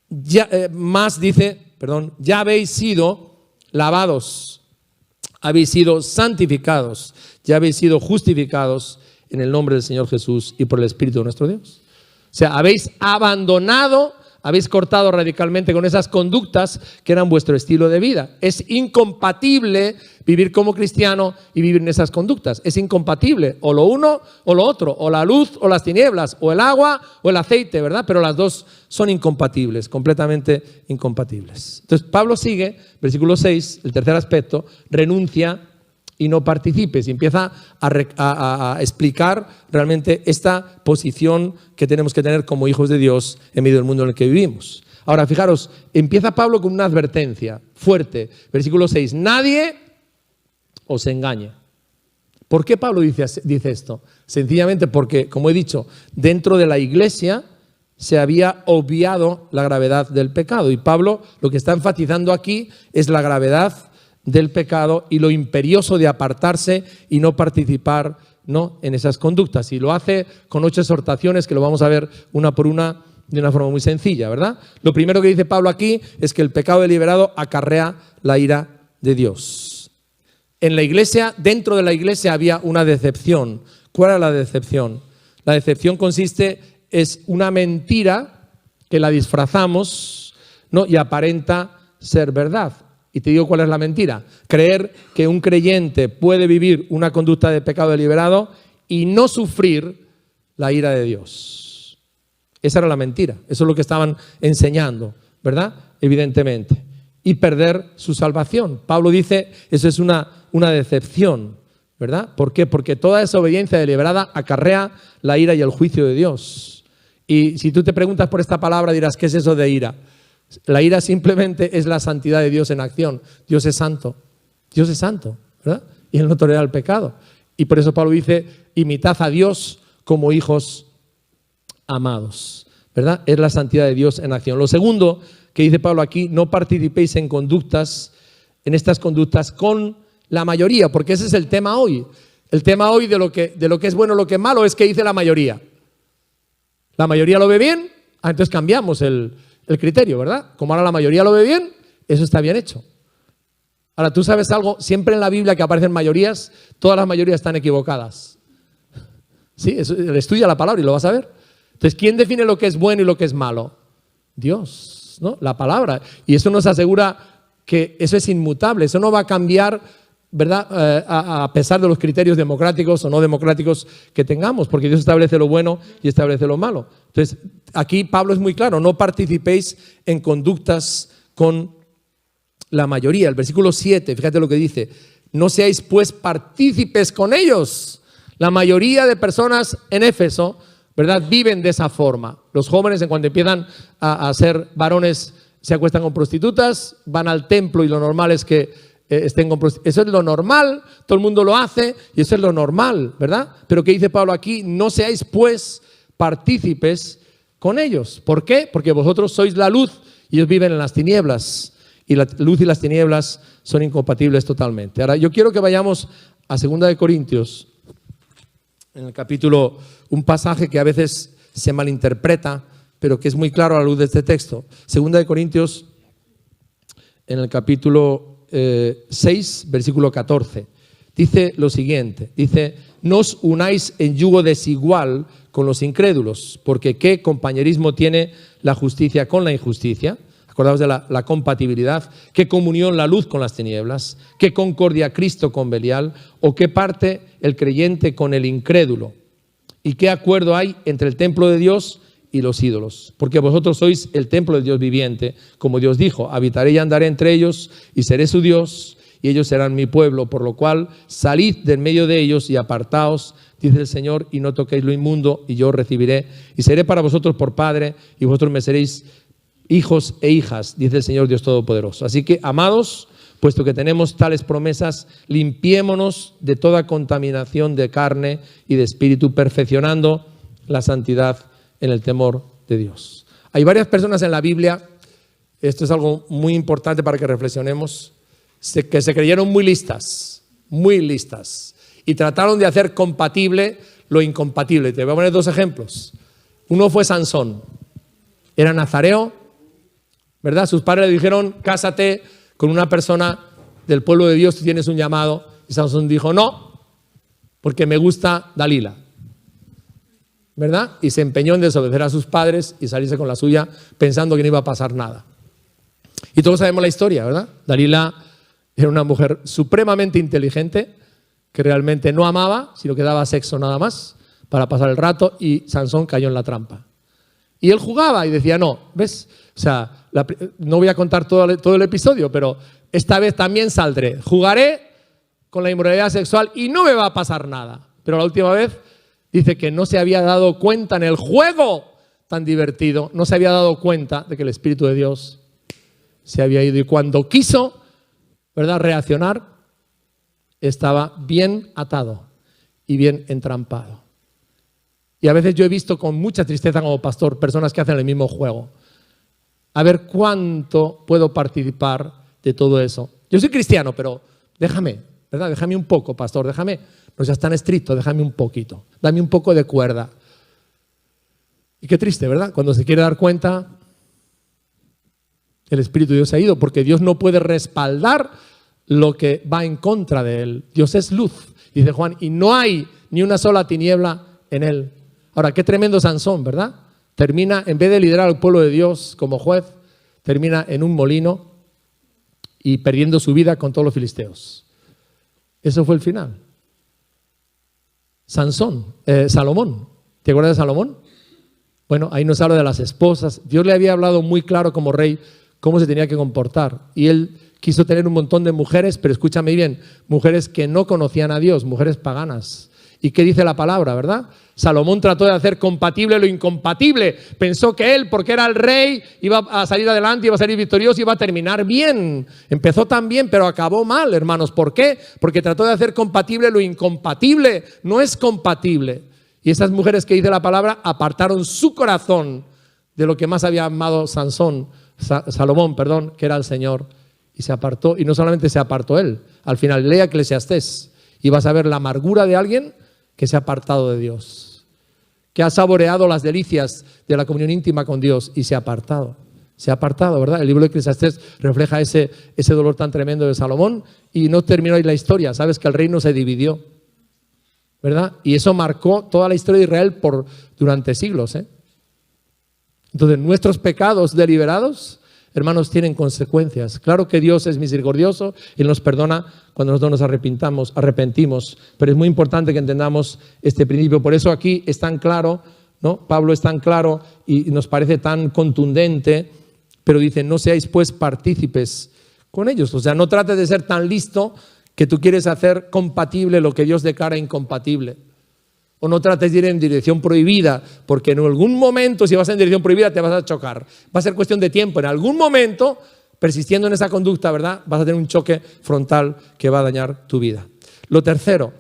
Ya habéis sido lavados, habéis sido santificados, ya habéis sido justificados en el nombre del Señor Jesús y por el Espíritu de nuestro Dios. O sea, habéis abandonado, habéis cortado radicalmente con esas conductas que eran vuestro estilo de vida. Es incompatible vivir como cristiano y vivir en esas conductas. Es incompatible, o lo uno o lo otro, o la luz o las tinieblas, o el agua o el aceite, ¿verdad? Pero las dos son incompatibles, completamente incompatibles. Entonces Pablo sigue, versículo 6, el tercer aspecto, renuncia y no participes, y empieza a explicar realmente esta posición que tenemos que tener como hijos de Dios en medio del mundo en el que vivimos. Ahora, fijaros, empieza Pablo con una advertencia fuerte. Versículo 6, nadie os engañe. ¿Por qué Pablo dice esto? Sencillamente porque, como he dicho, dentro de la iglesia se había obviado la gravedad del pecado. Y Pablo lo que está enfatizando aquí es la gravedad del pecado y lo imperioso de apartarse y no participar, ¿no?, en esas conductas. Y lo hace con 8 exhortaciones que lo vamos a ver una por una de una forma muy sencilla, ¿verdad? Lo primero que dice Pablo aquí es que el pecado deliberado acarrea la ira de Dios. En la iglesia, dentro de la iglesia había una decepción. ¿Cuál era la decepción? La decepción es una mentira que la disfrazamos, ¿no?, y aparenta ser verdad. Y te digo cuál es la mentira. Creer que un creyente puede vivir una conducta de pecado deliberado y no sufrir la ira de Dios. Esa era la mentira. Eso es lo que estaban enseñando, ¿verdad? Evidentemente. Y perder su salvación. Pablo dice, eso es una decepción, ¿verdad? ¿Por qué? Porque toda desobediencia deliberada acarrea la ira y el juicio de Dios. Y si tú te preguntas por esta palabra, dirás, ¿qué es eso de ira? La ira simplemente es la santidad de Dios en acción. Dios es santo. Dios es santo, ¿verdad? Y Él no tolera el pecado. Y por eso Pablo dice, imitad a Dios como hijos amados, ¿verdad? Es la santidad de Dios en acción. Lo segundo que dice Pablo aquí, no participéis en estas conductas con la mayoría, porque ese es el tema hoy. El tema hoy de lo que es bueno, lo que es malo, es que dice la mayoría. La mayoría lo ve bien, entonces cambiamos el criterio, ¿verdad? Como ahora la mayoría lo ve bien, eso está bien hecho. Ahora, tú sabes algo, siempre en la Biblia que aparecen mayorías, todas las mayorías están equivocadas. Sí, estudia la palabra y lo vas a ver. Entonces, ¿quién define lo que es bueno y lo que es malo? Dios, ¿no? La palabra. Y eso nos asegura que eso es inmutable, eso no va a cambiar, ¿verdad? A pesar de los criterios democráticos o no democráticos que tengamos, porque Dios establece lo bueno y establece lo malo. Entonces, aquí Pablo es muy claro, no participéis en conductas con la mayoría. El versículo 7, fíjate lo que dice, no seáis pues partícipes con ellos. La mayoría de personas en Éfeso, ¿verdad?, viven de esa forma. Los jóvenes, en cuanto empiezan a ser varones, se acuestan con prostitutas, van al templo y lo normal es que estén con prostitutas. Eso es lo normal, todo el mundo lo hace y eso es lo normal, ¿verdad? Pero ¿qué dice Pablo aquí? No seáis pues partícipes con ellos. ¿Por qué? Porque vosotros sois la luz y ellos viven en las tinieblas. Y la luz y las tinieblas son incompatibles totalmente. Ahora, yo quiero que vayamos a 2 de Corintios, en el capítulo, un pasaje que a veces se malinterpreta, pero que es muy claro a la luz de este texto. 2 de Corintios, en el capítulo 6, versículo 14. Dice lo siguiente, dice: no os unáis en yugo desigual con los incrédulos, porque ¿qué compañerismo tiene la justicia con la injusticia? Acordaos de la compatibilidad. ¿Qué comunión la luz con las tinieblas? ¿Qué concordia Cristo con Belial? ¿O qué parte el creyente con el incrédulo? ¿Y qué acuerdo hay entre el templo de Dios y los ídolos? Porque vosotros sois el templo del Dios viviente, como Dios dijo: habitaré y andaré entre ellos y seré su Dios y ellos serán mi pueblo, por lo cual salid de en medio de ellos y apartaos, dice el Señor, y no toquéis lo inmundo, y yo os recibiré y seré para vosotros por Padre y vosotros me seréis hijos e hijas, dice el Señor Dios Todopoderoso. Así que, amados, puesto que tenemos tales promesas, limpiémonos de toda contaminación de carne y de espíritu, perfeccionando la santidad en el temor de Dios. Hay varias personas en la Biblia, esto es algo muy importante para que reflexionemos, que se creyeron muy listas, y trataron de hacer compatible lo incompatible. Te voy a poner 2 ejemplos. Uno fue Sansón, era nazareo, ¿verdad? Sus padres le dijeron: cásate con una persona del pueblo de Dios, tú tienes un llamado. Y Sansón dijo: no, porque me gusta Dalila, ¿verdad? Y se empeñó en desobedecer a sus padres y salirse con la suya pensando que no iba a pasar nada. Y todos sabemos la historia, ¿verdad? Dalila era una mujer supremamente inteligente que realmente no amaba, sino que daba sexo nada más para pasar el rato, y Sansón cayó en la trampa. Y él jugaba y decía: no, ¿ves? O sea, no voy a contar todo el episodio, pero esta vez también saldré. Jugaré con la inmoralidad sexual y no me va a pasar nada. Pero la última vez dice que no se había dado cuenta en el juego tan divertido, no se había dado cuenta de que el Espíritu de Dios se había ido. Y cuando quiso, ¿verdad?, reaccionar, estaba bien atado y bien entrampado. Y a veces yo he visto con mucha tristeza como pastor personas que hacen el mismo juego. A ver cuánto puedo participar de todo eso. Yo soy cristiano, pero déjame, ¿verdad? Déjame un poco, pastor, déjame, no seas tan estricto, déjame un poquito, dame un poco de cuerda. Y qué triste, ¿verdad? Cuando se quiere dar cuenta, el Espíritu de Dios se ha ido, porque Dios no puede respaldar lo que va en contra de él. Dios es luz, dice Juan, y no hay ni una sola tiniebla en él. Ahora, qué tremendo Sansón, ¿verdad? Termina, en vez de liderar al pueblo de Dios como juez, termina en un molino y perdiendo su vida con todos los filisteos. Eso fue el final. Salomón. ¿Te acuerdas de Salomón? Bueno, ahí nos habla de las esposas. Dios le había hablado muy claro como rey cómo se tenía que comportar. Y él quiso tener un montón de mujeres, pero escúchame bien, mujeres que no conocían a Dios, mujeres paganas. ¿Y qué dice la palabra, verdad? Salomón trató de hacer compatible lo incompatible. Pensó que él, porque era el rey, iba a salir adelante, iba a salir victorioso, iba a terminar bien. Empezó tan bien, pero acabó mal, hermanos. ¿Por qué? Porque trató de hacer compatible lo incompatible. No es compatible. Y esas mujeres que dice la palabra apartaron su corazón de lo que más había amado Salomón, que era el Señor. Y se apartó, y no solamente se apartó él. Al final, lea Eclesiastés y vas a ver la amargura de alguien que se ha apartado de Dios, que ha saboreado las delicias de la comunión íntima con Dios y se ha apartado. Se ha apartado, ¿verdad? El libro de Eclesiastés refleja ese dolor tan tremendo de Salomón, y no terminó ahí la historia. Sabes que el reino se dividió, ¿verdad? Y eso marcó toda la historia de Israel durante siglos, ¿eh? Entonces, nuestros pecados deliberados, hermanos, tienen consecuencias. Claro que Dios es misericordioso y nos perdona cuando nosotros nos arrepentimos, pero es muy importante que entendamos este principio. Por eso aquí es tan claro, ¿no? Pablo es tan claro y nos parece tan contundente, pero dice: no seáis pues partícipes con ellos. O sea, no trates de ser tan listo que tú quieres hacer compatible lo que Dios declara incompatible. O no trates de ir en dirección prohibida, porque en algún momento, si vas en dirección prohibida, te vas a chocar. Va a ser cuestión de tiempo. En algún momento, persistiendo en esa conducta, ¿verdad?, vas a tener un choque frontal que va a dañar tu vida. Lo tercero,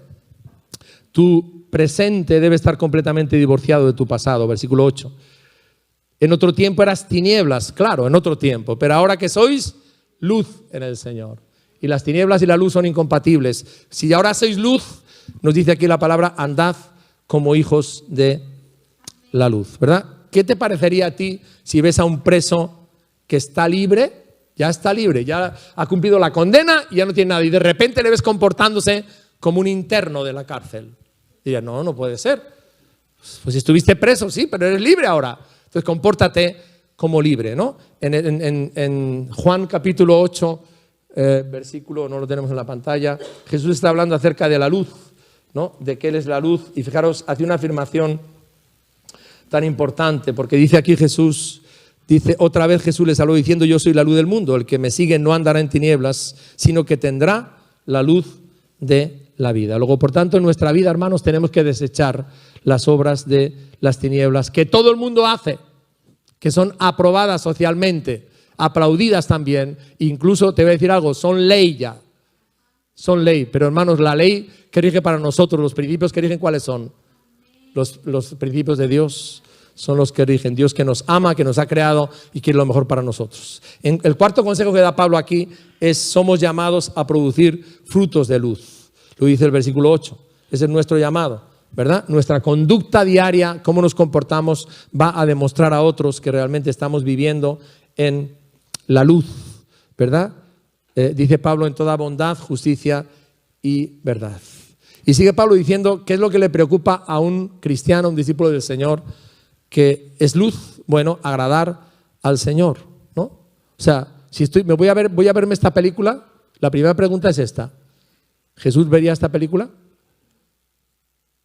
tu presente debe estar completamente divorciado de tu pasado. Versículo 8. En otro tiempo eras tinieblas, claro, en otro tiempo, pero ahora que sois luz en el Señor. Y las tinieblas y la luz son incompatibles. Si ahora sois luz, nos dice aquí la palabra, andad como hijos de la luz, ¿verdad? ¿Qué te parecería a ti si ves a un preso que está libre? Ya está libre, ya ha cumplido la condena y ya no tiene nada. Y de repente le ves comportándose como un interno de la cárcel. Diría, no, no puede ser. Pues si estuviste preso, sí, pero eres libre ahora. Entonces compórtate como libre, ¿no? En Juan capítulo 8, versículo, no lo tenemos en la pantalla, Jesús está hablando acerca de la luz, ¿no? De que Él es la luz. Y fijaros, hace una afirmación tan importante, porque dice aquí Jesús, dice, otra vez Jesús les habló diciendo, yo soy la luz del mundo, el que me sigue no andará en tinieblas, sino que tendrá la luz de la vida. Luego, por tanto, en nuestra vida, hermanos, tenemos que desechar las obras de las tinieblas que todo el mundo hace, que son aprobadas socialmente, aplaudidas también, incluso te voy a decir algo, son ley ya, son ley, pero hermanos, la ley que rige para nosotros, los principios que rigen, ¿cuáles son? Los principios de Dios son los que rigen, Dios que nos ama, que nos ha creado y quiere lo mejor para nosotros. El cuarto consejo que da Pablo aquí es, somos llamados a producir frutos de luz, lo dice el versículo 8, ese es nuestro llamado, ¿verdad? Nuestra conducta diaria, cómo nos comportamos, va a demostrar a otros que realmente estamos viviendo en la luz, ¿verdad? Dice Pablo, en toda bondad, justicia y verdad. Y sigue Pablo diciendo qué es lo que le preocupa a un cristiano, un discípulo del Señor, que es luz, bueno, agradar al Señor, ¿no? O sea, si voy a verme esta película, la primera pregunta es esta: ¿Jesús vería esta película?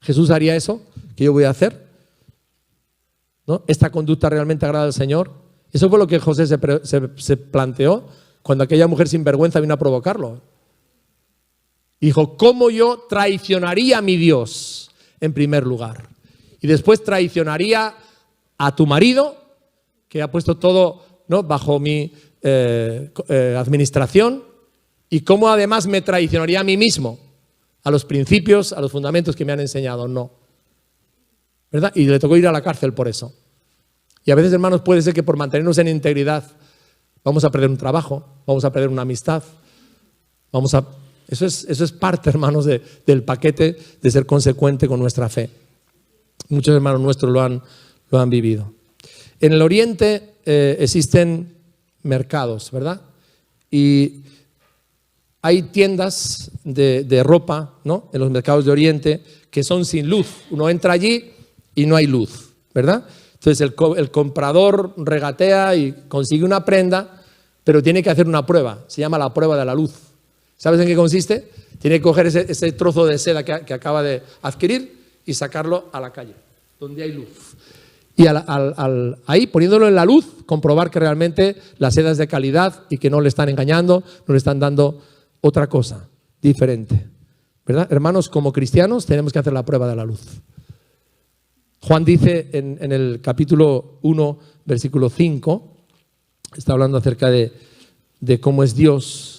¿Jesús haría eso que yo voy a hacer? ¿No? ¿Esta conducta realmente agrada al Señor? Eso fue lo que José se planteó cuando aquella mujer sinvergüenza vino a provocarlo. Dijo, ¿cómo yo traicionaría a mi Dios en primer lugar? Y después traicionaría a tu marido, que ha puesto todo, ¿no?, bajo mi administración, y cómo además me traicionaría a mí mismo, a los principios, a los fundamentos que me han enseñado. No, ¿verdad? Y le tocó ir a la cárcel por eso. Y a veces, hermanos, puede ser que por mantenernos en integridad vamos a perder un trabajo, vamos a perder una amistad, eso es parte, hermanos, del paquete de ser consecuente con nuestra fe. Muchos hermanos nuestros lo han vivido. En el Oriente existen mercados, ¿verdad? Y hay tiendas de ropa, ¿no?, en los mercados de Oriente que son sin luz. Uno entra allí y no hay luz, ¿verdad? Entonces el comprador regatea y consigue una prenda, pero tiene que hacer una prueba. Se llama la prueba de la luz. ¿Sabes en qué consiste? Tiene que coger ese trozo de seda que acaba de adquirir y sacarlo a la calle, donde hay luz. Y ahí, poniéndolo en la luz, comprobar que realmente la seda es de calidad y que no le están engañando, no le están dando otra cosa diferente, ¿verdad? Hermanos, como cristianos tenemos que hacer la prueba de la luz. Juan dice en el capítulo 1, versículo 5, está hablando acerca de cómo es Dios.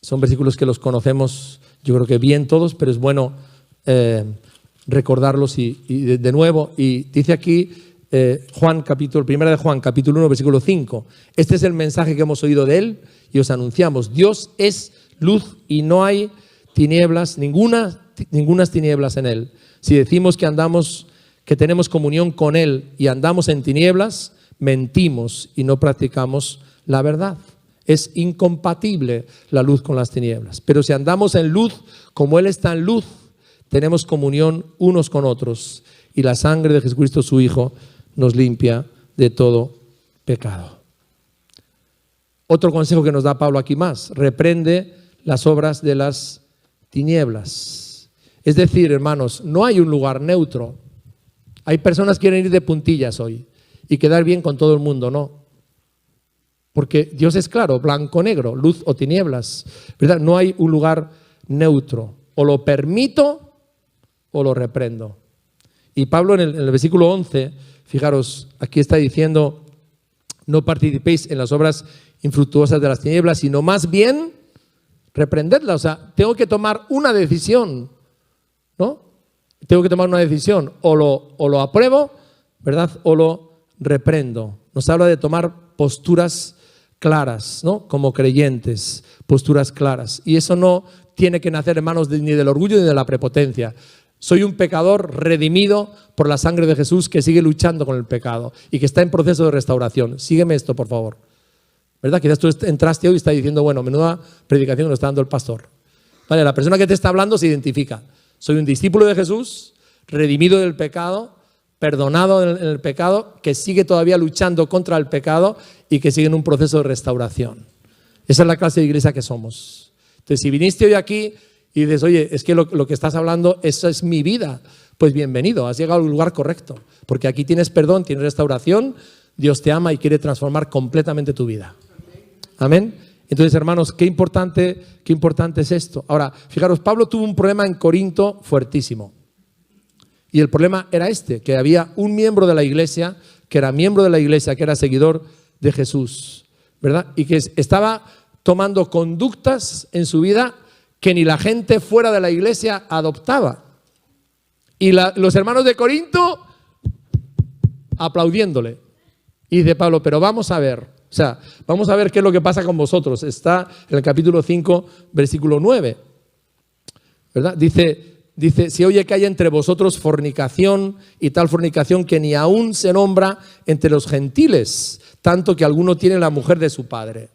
Son versículos que los conocemos, yo creo que bien todos, pero es bueno recordarlos y de nuevo. Y dice aquí primera de Juan, capítulo 1, versículo 5. Este es el mensaje que hemos oído de Él y os anunciamos. Dios es luz y no hay tinieblas, ningunas tinieblas en Él. Si decimos que tenemos comunión con Él y andamos en tinieblas, mentimos y no practicamos la verdad. Es incompatible la luz con las tinieblas. Pero si andamos en luz, como Él está en luz, tenemos comunión unos con otros. Y la sangre de Jesucristo, su Hijo, nos limpia de todo pecado. Otro consejo que nos da Pablo aquí más: reprende las obras de las tinieblas. Es decir, hermanos, no hay un lugar neutro. Hay personas que quieren ir de puntillas hoy y quedar bien con todo el mundo, no. Porque Dios es claro, blanco, negro, luz o tinieblas, ¿verdad? No hay un lugar neutro. O lo permito o lo reprendo. Y Pablo en el versículo 11, fijaros, aquí está diciendo, no participéis en las obras infructuosas de las tinieblas, sino más bien reprendedlas. O sea, tengo que tomar una decisión, ¿no? Tengo que tomar una decisión, o lo apruebo, ¿verdad? O lo reprendo. Nos habla de tomar posturas claras, ¿no? Como creyentes, posturas claras. Y eso no tiene que nacer, hermanos, ni del orgullo ni de la prepotencia. Soy un pecador redimido por la sangre de Jesús que sigue luchando con el pecado y que está en proceso de restauración. Sígueme esto, por favor. ¿Verdad? Quizás tú entraste hoy y estás diciendo, bueno, menuda predicación que nos está dando el pastor. Vale, la persona que te está hablando se identifica. Soy un discípulo de Jesús, redimido del pecado, perdonado en el pecado, que sigue todavía luchando contra el pecado y que sigue en un proceso de restauración. Esa es la clase de iglesia que somos. Entonces, si viniste hoy aquí y dices, oye, es que lo que estás hablando, eso es mi vida, pues bienvenido, has llegado al lugar correcto, porque aquí tienes perdón, tienes restauración, Dios te ama y quiere transformar completamente tu vida. Amén. Entonces, hermanos, qué importante es esto. Ahora, fijaros, Pablo tuvo un problema en Corinto fuertísimo. Y el problema era que había un miembro de la iglesia, que era seguidor de Jesús, ¿verdad? Y que estaba tomando conductas en su vida que ni la gente fuera de la iglesia adoptaba. Y los hermanos de Corinto aplaudiéndole. Y dice Pablo, pero vamos a ver, vamos a ver qué es lo que pasa con vosotros. Está en el capítulo 5, versículo 9, ¿verdad? Dice, si oye que hay entre vosotros fornicación y tal fornicación que ni aún se nombra entre los gentiles, tanto que alguno tiene la mujer de su padre.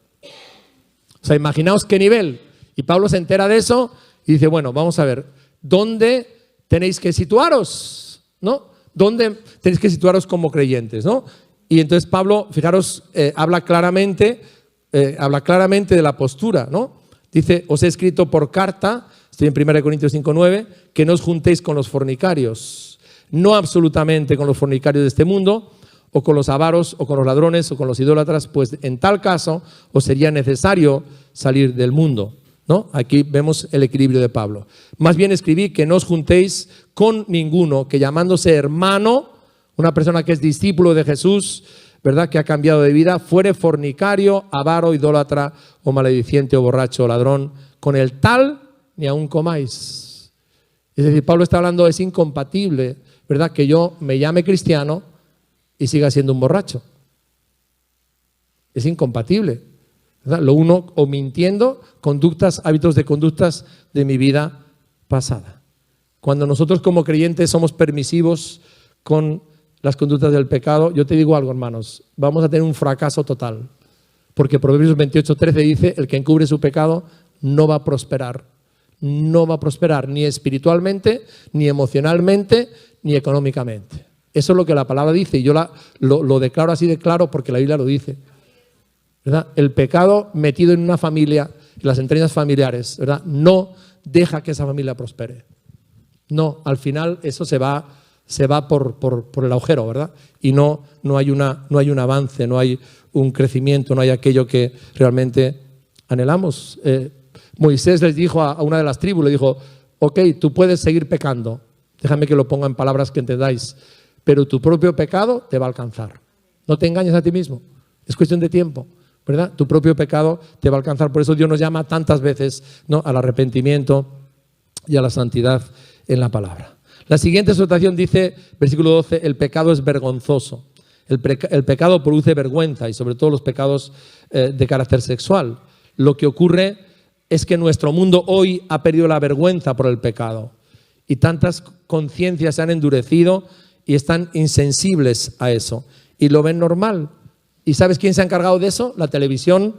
O sea, imaginaos qué nivel. Y Pablo se entera de eso y dice, bueno, vamos a ver, ¿dónde tenéis que situaros? ¿No? ¿Dónde tenéis que situaros como creyentes? ¿No? Y entonces Pablo, fijaros, habla claramente de la postura, ¿no? Dice, os he escrito por carta, estoy en 1 Corintios 5:9, que no os juntéis con los fornicarios, no absolutamente con los fornicarios de este mundo, o con los avaros, o con los ladrones, o con los idólatras, pues en tal caso os sería necesario salir del mundo, ¿no? Aquí vemos el equilibrio de Pablo. Más bien escribí que no os juntéis con ninguno que llamándose hermano, una persona que es discípulo de Jesús, ¿verdad?, que ha cambiado de vida, fuere fornicario, avaro, idólatra, o malediciente, o borracho, o ladrón, con el tal ni aún comáis. Es decir, Pablo está hablando, es incompatible, ¿verdad?, que yo me llame cristiano y siga siendo un borracho. Es incompatible, ¿verdad? Lo uno o mintiendo, hábitos de conductas de mi vida pasada. Cuando nosotros como creyentes somos permisivos con las conductas del pecado, yo te digo algo, hermanos, vamos a tener un fracaso total. Porque Proverbios 28:13 dice, el que encubre su pecado no va a prosperar. No va a prosperar ni espiritualmente, ni emocionalmente, ni económicamente. Eso es lo que la palabra dice y yo lo declaro así de claro porque la Biblia lo dice, ¿verdad? El pecado metido en una familia, en las entrañas familiares, ¿verdad?, no deja que esa familia prospere. No, al final eso se va por el agujero, ¿verdad? Y no hay un avance, no hay un crecimiento, no hay aquello que realmente anhelamos. Moisés les dijo a una de las tribus, le dijo, ok, tú puedes seguir pecando, déjame que lo ponga en palabras que entendáis, pero tu propio pecado te va a alcanzar. No te engañes a ti mismo, es cuestión de tiempo, ¿verdad? Tu propio pecado te va a alcanzar. Por eso Dios nos llama tantas veces, ¿no?, al arrepentimiento y a la santidad en la palabra. La siguiente exhortación dice, versículo 12, el pecado es vergonzoso. El pecado produce vergüenza y sobre todo los pecados de carácter sexual. Lo que ocurre es que nuestro mundo hoy ha perdido la vergüenza por el pecado y tantas conciencias se han endurecido y están insensibles a eso y lo ven normal. ¿Y sabes quién se ha encargado de eso? La televisión,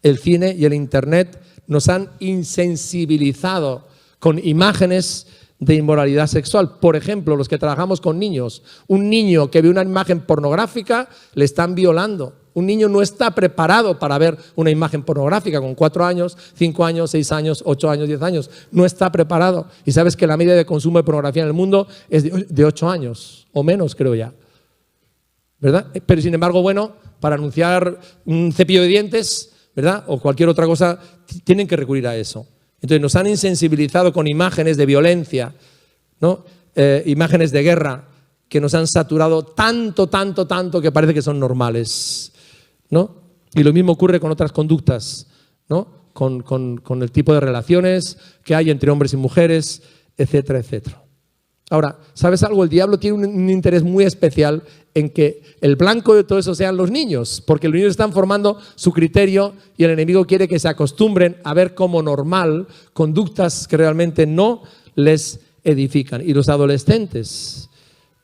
el cine y el internet nos han insensibilizado con imágenes de inmoralidad sexual. Por ejemplo, los que trabajamos con niños, un niño que ve una imagen pornográfica le están violando. Un niño no está preparado para ver una imagen pornográfica con 4 años, 5 años, 6 años, 8 años, 10 años. No está preparado. Y sabes que la media de consumo de pornografía en el mundo es de 8 años o menos, creo ya, ¿verdad? Pero sin embargo, bueno, para anunciar un cepillo de dientes, ¿verdad?, o cualquier otra cosa, tienen que recurrir a eso. Entonces nos han insensibilizado con imágenes de violencia, ¿no?, imágenes de guerra que nos han saturado tanto que parece que son normales, ¿no? Y lo mismo ocurre con otras conductas, ¿no?, con el tipo de relaciones que hay entre hombres y mujeres, etcétera, etcétera. Ahora, ¿sabes algo? El diablo tiene un interés muy especial en que el blanco de todo eso sean los niños, porque los niños están formando su criterio y el enemigo quiere que se acostumbren a ver como normal conductas que realmente no les edifican. Y los adolescentes,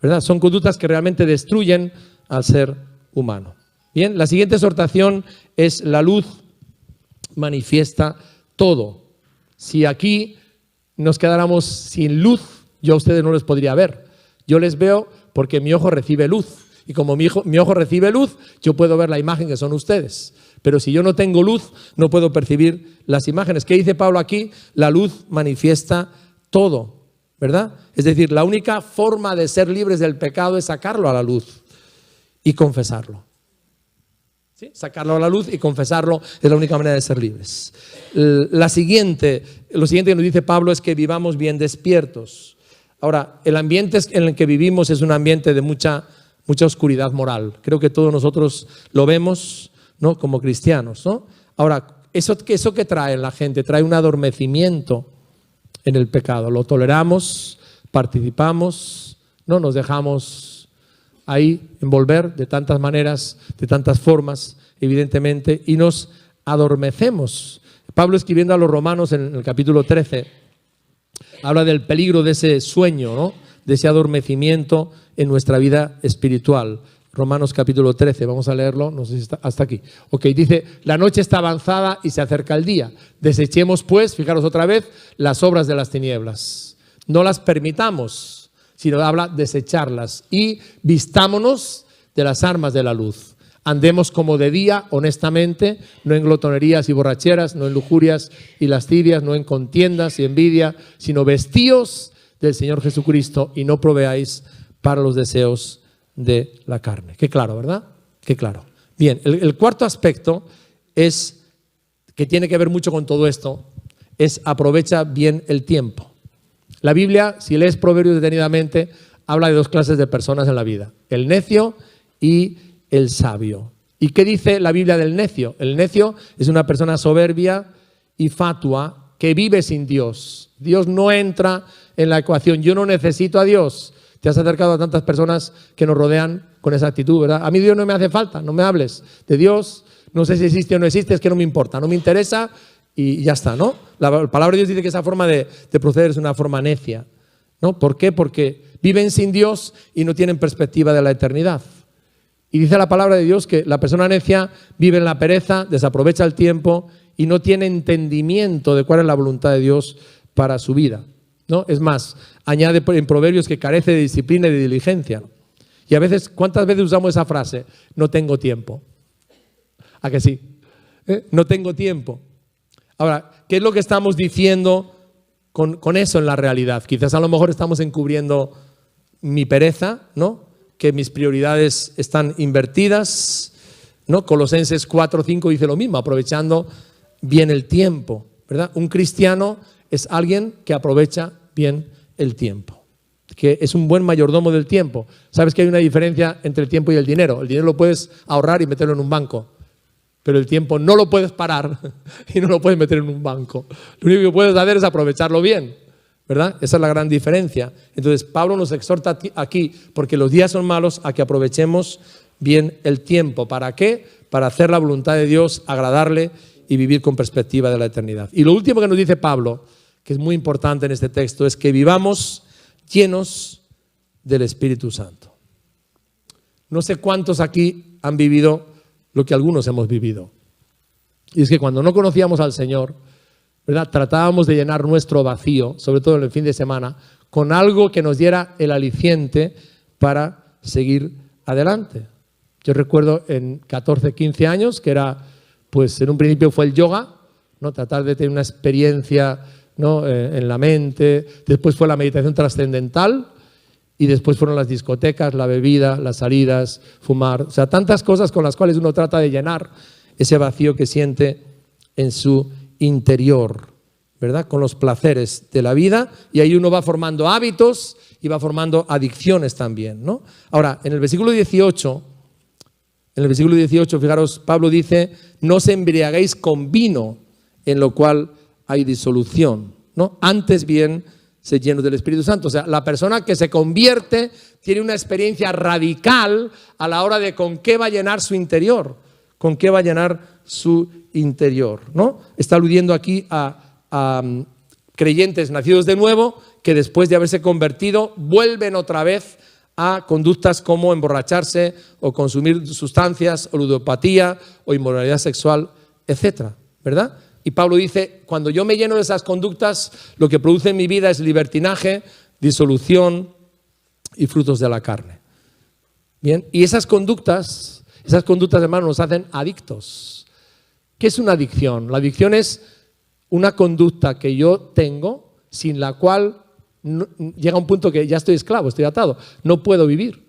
¿verdad? Son conductas que realmente destruyen al ser humano. Bien, la siguiente exhortación es: la luz manifiesta todo. Si aquí nos quedáramos sin luz, yo a ustedes no les podría ver. Yo les veo porque mi ojo recibe luz. Y como mi ojo recibe luz, yo puedo ver la imagen que son ustedes. Pero si yo no tengo luz, no puedo percibir las imágenes. ¿Qué dice Pablo aquí? La luz manifiesta todo, ¿verdad? Es decir, la única forma de ser libres del pecado es sacarlo a la luz y confesarlo. ¿Sí? Sacarlo a la luz y confesarlo es la única manera de ser libres. Lo siguiente que nos dice Pablo es que vivamos bien despiertos. Ahora, el ambiente en el que vivimos es un ambiente de mucha oscuridad moral. Creo que todos nosotros lo vemos, ¿no? Como cristianos, ¿no? Ahora, ¿eso qué trae en la gente? Trae un adormecimiento en el pecado. Lo toleramos, participamos, no nos dejamos ahí envolver de tantas maneras, de tantas formas, evidentemente, y nos adormecemos. Pablo, escribiendo a los romanos en el capítulo 13, habla del peligro de ese sueño, ¿no? De ese adormecimiento en nuestra vida espiritual. Romanos capítulo 13, vamos a leerlo, no sé si está hasta aquí. Ok, dice: la noche está avanzada y se acerca el día. Desechemos pues, fijaros otra vez, las obras de las tinieblas. No las permitamos, sino habla desecharlas. Y vistámonos de las armas de la luz. Andemos como de día, honestamente, no en glotonerías y borracheras, no en lujurias y lascivias, no en contiendas y envidia, sino vestíos del Señor Jesucristo y no proveáis para los deseos de la carne. Qué claro, ¿verdad? Qué claro. Bien, el cuarto aspecto es, que tiene que ver mucho con todo esto, es aprovecha bien el tiempo. La Biblia, si lees Proverbios detenidamente, habla de dos clases de personas en la vida: el necio y el sabio. ¿Y qué dice la Biblia del necio? El necio es una persona soberbia y fatua que vive sin Dios. Dios no entra en la ecuación. Yo no necesito a Dios. Te has acercado a tantas personas que nos rodean con esa actitud, ¿verdad? A mí Dios no me hace falta, no me hables de Dios, no sé si existe o no existe, es que no me importa, no me interesa y ya está, ¿no? La palabra de Dios dice que esa forma de proceder es una forma necia, ¿no? ¿Por qué? Porque viven sin Dios y no tienen perspectiva de la eternidad. Y dice la palabra de Dios que la persona necia vive en la pereza, desaprovecha el tiempo y no tiene entendimiento de cuál es la voluntad de Dios para su vida, ¿no? Es más, añade en Proverbios que carece de disciplina y de diligencia. Y a veces, ¿cuántas veces usamos esa frase? No tengo tiempo. ¿A que sí? No tengo tiempo. Ahora, ¿qué es lo que estamos diciendo con eso en la realidad? Quizás a lo mejor estamos encubriendo mi pereza, ¿no? Que mis prioridades están invertidas, ¿no? Colosenses 4:5 dice lo mismo, aprovechando bien el tiempo, ¿verdad? Un cristiano es alguien que aprovecha bien el tiempo, que es un buen mayordomo del tiempo. Sabes que hay una diferencia entre el tiempo y el dinero. El dinero lo puedes ahorrar y meterlo en un banco, pero el tiempo no lo puedes parar y no lo puedes meter en un banco. Lo único que puedes hacer es aprovecharlo bien, ¿verdad? Esa es la gran diferencia. Entonces Pablo nos exhorta aquí, porque los días son malos, a que aprovechemos bien el tiempo. ¿Para qué? Para hacer la voluntad de Dios, agradarle y vivir con perspectiva de la eternidad. Y lo último que nos dice Pablo, que es muy importante en este texto, es que vivamos llenos del Espíritu Santo. No sé cuántos aquí han vivido lo que algunos hemos vivido. Y es que cuando no conocíamos al Señor, ¿verdad?, tratábamos de llenar nuestro vacío, sobre todo en el fin de semana, con algo que nos diera el aliciente para seguir adelante. Yo recuerdo en 14, 15 años, que era, pues en un principio fue el yoga, ¿no? Tratar de tener una experiencia, ¿no?, en la mente. Después fue la meditación trascendental y después fueron las discotecas, la bebida, las salidas, fumar. O sea, tantas cosas con las cuales uno trata de llenar ese vacío que siente en su interior, ¿verdad?, con los placeres de la vida, y ahí uno va formando hábitos y va formando adicciones también, ¿no? Ahora, en el versículo 18, fijaros, Pablo dice: no os embriaguéis con vino, en lo cual hay disolución, ¿no? Antes bien, sed llenos del Espíritu Santo. O sea, la persona que se convierte tiene una experiencia radical a la hora de con qué va a llenar su interior. Con qué va a llenar su interior, ¿no? Está aludiendo aquí a creyentes nacidos de nuevo que después de haberse convertido vuelven otra vez a conductas como emborracharse o consumir sustancias o ludopatía o inmoralidad sexual, etcétera, ¿verdad? Y Pablo dice, cuando yo me lleno de esas conductas, lo que produce en mi vida es libertinaje, disolución y frutos de la carne. Bien, y esas conductas, hermanos, nos hacen adictos. ¿Qué es una adicción? La adicción es una conducta que yo tengo sin la cual llega un punto que ya estoy esclavo, estoy atado, no puedo vivir,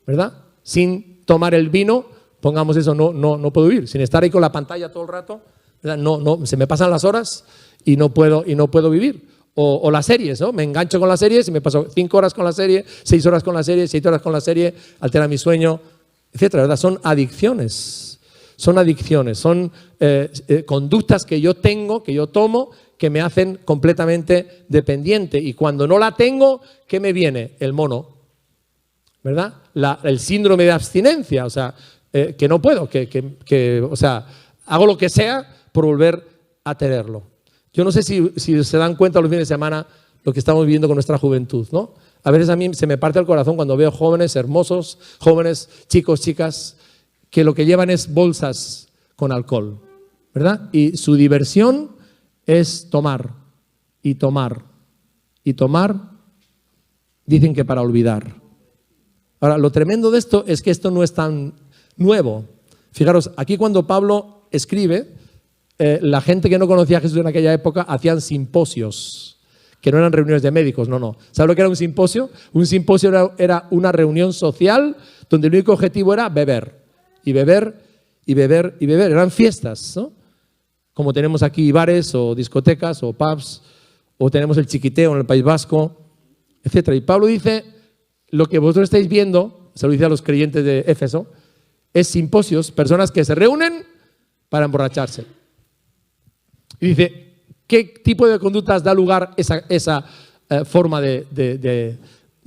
¿verdad? Sin tomar el vino, pongamos eso, no puedo vivir. Sin estar ahí con la pantalla todo el rato, no, se me pasan las horas y no puedo vivir. O las series, ¿no? Me engancho con las series y me paso 5 horas con la serie, 6 horas con la serie, 7 horas con la serie, altera mi sueño, etcétera, ¿verdad? Son adicciones, son conductas que yo tengo, que yo tomo, que me hacen completamente dependiente. Y cuando no la tengo, ¿qué me viene? El mono, ¿verdad? El síndrome de abstinencia, o sea, que no puedo, o sea, hago lo que sea por volver a tenerlo. Yo no sé si se dan cuenta los fines de semana lo que estamos viviendo con nuestra juventud, ¿no? A veces a mí se me parte el corazón cuando veo jóvenes hermosos, jóvenes, chicos, chicas, que lo que llevan es bolsas con alcohol, ¿verdad? Y su diversión es tomar y tomar y tomar, dicen que para olvidar. Ahora, lo tremendo de esto es que esto no es tan nuevo. Fijaros, aquí cuando Pablo escribe, la gente que no conocía a Jesús en aquella época hacían simposios, que no eran reuniones de médicos, no. ¿Sabes lo que era un simposio? Un simposio era una reunión social donde el único objetivo era beber, y beber, y beber, y beber. Eran fiestas, ¿no? Como tenemos aquí bares o discotecas o pubs, o tenemos el chiquiteo en el País Vasco, etc. Y Pablo dice, lo que vosotros estáis viendo, se lo dice a los creyentes de Éfeso, es simposios, personas que se reúnen para emborracharse. Y dice, ¿qué tipo de conductas da lugar esa forma de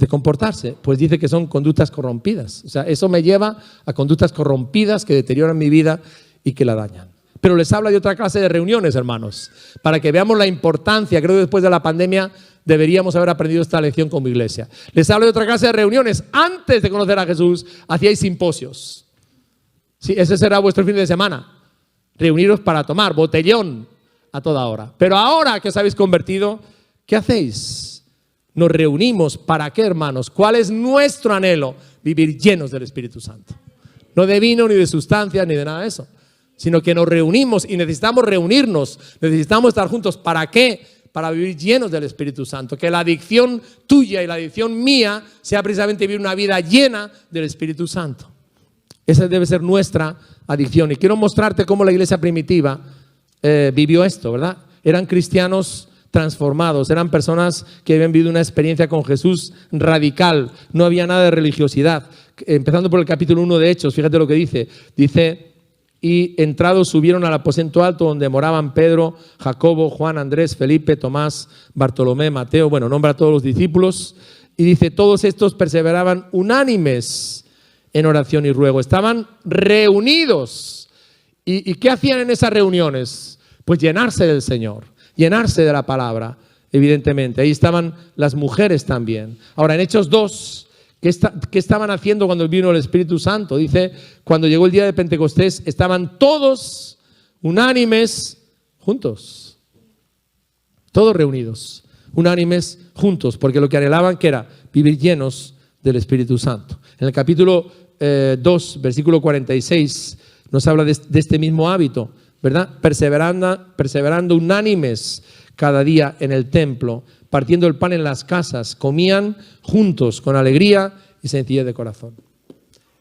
comportarse? Pues dice que son conductas corrompidas. O sea, eso me lleva a conductas corrompidas que deterioran mi vida y que la dañan. Pero les habla de otra clase de reuniones, hermanos, para que veamos la importancia. Creo que después de la pandemia deberíamos haber aprendido esta lección como iglesia. Les habla de otra clase de reuniones. Antes de conocer a Jesús, hacíais simposios. Sí, ese será vuestro fin de semana. Reuniros para tomar, botellón a toda hora. Pero ahora que os habéis convertido, ¿qué hacéis? Nos reunimos. ¿Para qué, hermanos? ¿Cuál es nuestro anhelo? Vivir llenos del Espíritu Santo. No de vino, ni de sustancias, ni de nada de eso. Sino que nos reunimos y necesitamos reunirnos. Necesitamos estar juntos. ¿Para qué? Para vivir llenos del Espíritu Santo. Que la adicción tuya y la adicción mía sea precisamente vivir una vida llena del Espíritu Santo. Esa debe ser nuestra adicción. Y quiero mostrarte cómo la iglesia primitiva vivió esto, ¿verdad? Eran cristianos transformados, eran personas que habían vivido una experiencia con Jesús radical, no había nada de religiosidad. Empezando por el capítulo 1 de Hechos, fíjate lo que dice. Dice, y entrados subieron al aposento alto donde moraban Pedro, Jacobo, Juan, Andrés, Felipe, Tomás, Bartolomé, Mateo, bueno, nombra a todos los discípulos. Y dice, todos estos perseveraban unánimes en oración y ruego. Estaban reunidos. ¿Y qué hacían en esas reuniones? Pues llenarse del Señor, llenarse de la palabra, evidentemente. Ahí estaban las mujeres también. Ahora, en Hechos 2, ¿qué estaban haciendo cuando vino el Espíritu Santo? Dice, cuando llegó el día de Pentecostés, estaban todos unánimes juntos. Todos reunidos, unánimes juntos, porque lo que anhelaban que era vivir llenos del Espíritu Santo. En el capítulo 2, versículo 46, nos habla de este mismo hábito, ¿verdad? Perseverando unánimes cada día en el templo, partiendo el pan en las casas, comían juntos con alegría y sencillez de corazón.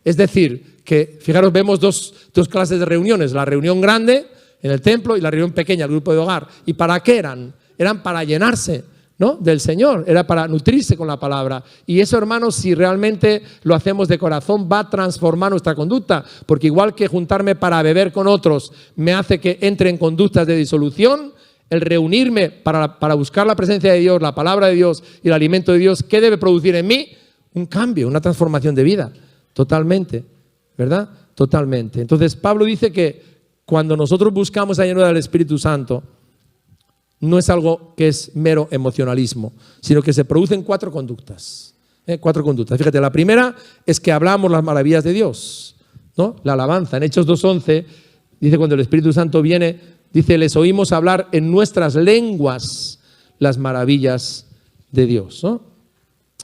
Es decir, que fijaros, vemos dos clases de reuniones, la reunión grande en el templo y la reunión pequeña, el grupo de hogar. ¿Y para qué eran? Eran para llenarse, ¿no?, del Señor, era para nutrirse con la palabra. Y eso, hermanos, si realmente lo hacemos de corazón, va a transformar nuestra conducta, porque igual que juntarme para beber con otros me hace que entre en conductas de disolución, el reunirme para buscar la presencia de Dios, la palabra de Dios y el alimento de Dios, ¿qué debe producir en mí? Un cambio, una transformación de vida, totalmente, ¿verdad? Totalmente. Entonces Pablo dice que cuando nosotros buscamos la llenura del Espíritu Santo, no es algo que es mero emocionalismo, sino que se producen 4 conductas. 4 conductas. Fíjate, la primera es que hablamos las maravillas de Dios, ¿no? La alabanza. En Hechos 2:11 dice, cuando el Espíritu Santo viene, dice, les oímos hablar en nuestras lenguas las maravillas de Dios, ¿no?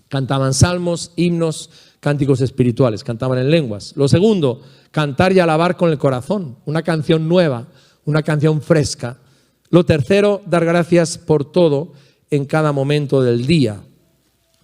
Cantaban salmos, himnos, cánticos espirituales, cantaban en lenguas. Lo segundo, cantar y alabar con el corazón, una canción nueva, una canción fresca. Lo tercero, dar gracias por todo en cada momento del día,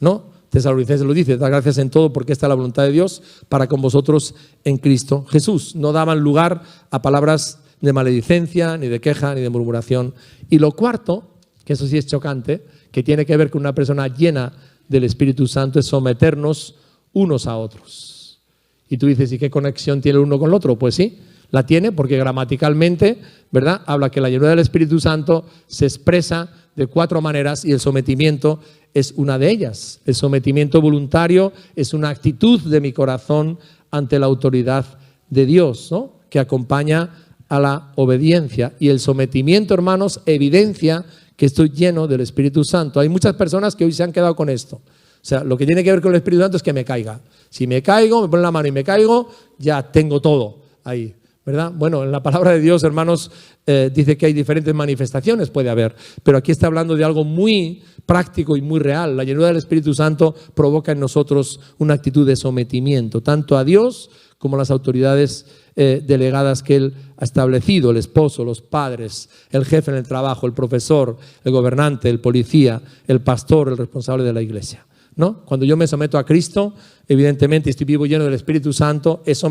¿no? Tesalonicenses lo dice, dar gracias en todo porque esta es la voluntad de Dios para con vosotros en Cristo Jesús. No daban lugar a palabras de maledicencia, ni de queja, ni de murmuración. Y lo cuarto, que eso sí es chocante, que tiene que ver con una persona llena del Espíritu Santo, es someternos unos a otros. Y tú dices, ¿y qué conexión tiene el uno con el otro? Pues sí, la tiene porque gramaticalmente, ¿verdad? Habla que la llenura del Espíritu Santo se expresa de 4 maneras y el sometimiento es una de ellas. El sometimiento voluntario es una actitud de mi corazón ante la autoridad de Dios, ¿no? Que acompaña a la obediencia. Y el sometimiento, hermanos, evidencia que estoy lleno del Espíritu Santo. Hay muchas personas que hoy se han quedado con esto. O sea, lo que tiene que ver con el Espíritu Santo es que me caiga. Si me caigo, me ponen la mano y me caigo, ya tengo todo ahí, ¿verdad? Bueno, en la palabra de Dios, hermanos, dice que hay diferentes manifestaciones, puede haber, pero aquí está hablando de algo muy práctico y muy real. La llenura del Espíritu Santo provoca en nosotros una actitud de sometimiento, tanto a Dios como a las autoridades delegadas que Él ha establecido, el esposo, los padres, el jefe en el trabajo, el profesor, el gobernante, el policía, el pastor, el responsable de la iglesia, ¿no? Cuando yo me someto a Cristo, evidentemente estoy vivo lleno del Espíritu Santo, eso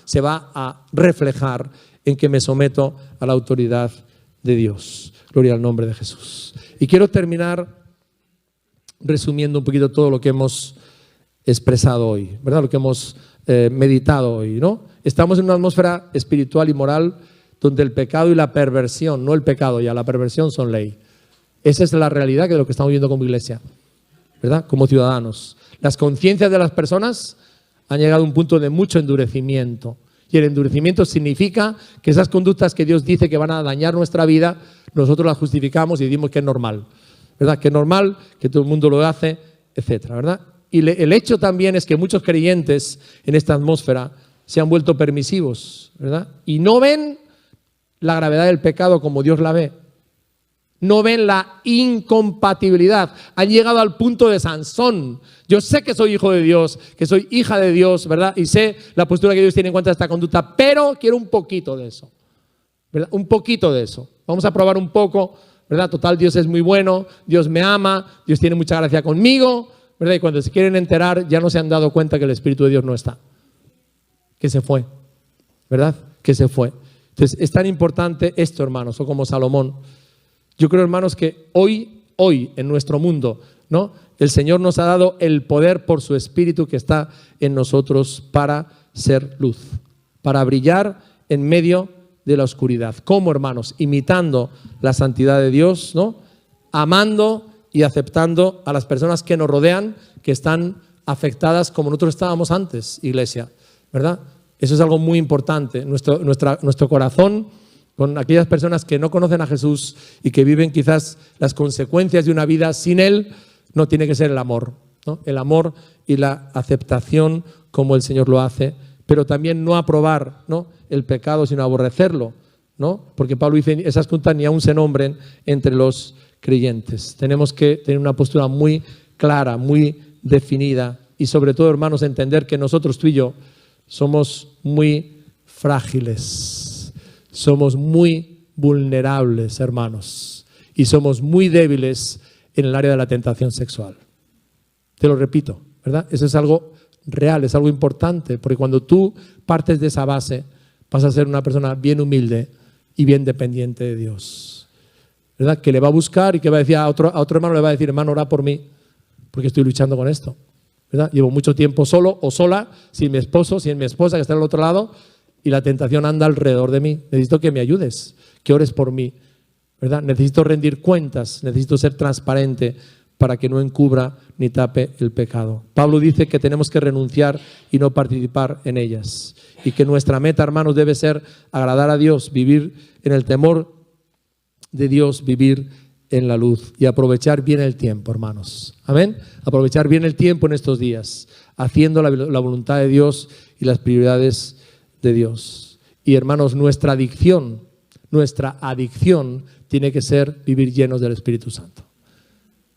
se va a reflejar en que me someto a la autoridad de Dios. Gloria al nombre de Jesús. Y quiero terminar resumiendo un poquito todo lo que hemos expresado hoy, ¿verdad? Lo que hemos meditado hoy, ¿no? Estamos en una atmósfera espiritual y moral donde el pecado y la perversión, no el pecado ya, la perversión son ley. Esa es la realidad de lo que estamos viendo como iglesia, ¿verdad? Como ciudadanos. Las conciencias de las personas han llegado a un punto de mucho endurecimiento. Y el endurecimiento significa que esas conductas que Dios dice que van a dañar nuestra vida, nosotros las justificamos y decimos que es normal, ¿verdad? Que es normal, que todo el mundo lo hace, etcétera, ¿verdad? Y el hecho también es que muchos creyentes en esta atmósfera se han vuelto permisivos, ¿verdad? Y no ven la gravedad del pecado como Dios la ve. No ven la incompatibilidad. Han llegado al punto de Sansón. Yo sé que soy hijo de Dios, que soy hija de Dios, ¿verdad? Y sé la postura que Dios tiene en cuanto a esta conducta, pero quiero un poquito de eso, ¿verdad? Un poquito de eso. Vamos a probar un poco, ¿verdad? Total, Dios es muy bueno, Dios me ama, Dios tiene mucha gracia conmigo, ¿verdad? Y cuando se quieren enterar ya no se han dado cuenta que el Espíritu de Dios no está, que se fue, ¿verdad? Que se fue. Entonces es tan importante esto, hermanos, o como Salomón. Yo creo, hermanos, que hoy en nuestro mundo, ¿no? El Señor nos ha dado el poder por su Espíritu que está en nosotros para ser luz, para brillar en medio de la oscuridad. ¿Cómo, hermanos? Imitando la santidad de Dios, ¿no? Amando y aceptando a las personas que nos rodean, que están afectadas como nosotros estábamos antes, iglesia, ¿verdad? Eso es algo muy importante. Nuestro corazón con aquellas personas que no conocen a Jesús y que viven quizás las consecuencias de una vida sin Él, no tiene que ser el amor, ¿no? El amor y la aceptación como el Señor lo hace, pero también no aprobar, ¿no? El pecado, sino aborrecerlo, ¿no? Porque Pablo dice, esas conductas ni aún se nombren entre los creyentes. Tenemos que tener una postura muy clara, muy definida y sobre todo, hermanos, entender que nosotros, tú y yo, somos muy frágiles. Somos muy vulnerables, hermanos, y somos muy débiles en el área de la tentación sexual. Te lo repito, ¿verdad? Eso es algo real, es algo importante, porque cuando tú partes de esa base, vas a ser una persona bien humilde y bien dependiente de Dios, ¿verdad? Que le va a buscar y que va a decir a otro hermano, le va a decir, hermano, ora por mí, porque estoy luchando con esto, ¿verdad? Llevo mucho tiempo solo o sola, sin mi esposo, sin mi esposa que está al otro lado, y la tentación anda alrededor de mí. Necesito que me ayudes, que ores por mí. ¿verdad? Necesito rendir cuentas, necesito ser transparente para que no encubra ni tape el pecado. Pablo dice que tenemos que renunciar y no participar en ellas. Y que nuestra meta, hermanos, debe ser agradar a Dios, vivir en el temor de Dios, vivir en la luz y aprovechar bien el tiempo, hermanos. Amén. Aprovechar bien el tiempo en estos días, haciendo la voluntad de Dios y las prioridades de Dios. Y hermanos, nuestra adicción tiene que ser vivir llenos del Espíritu Santo,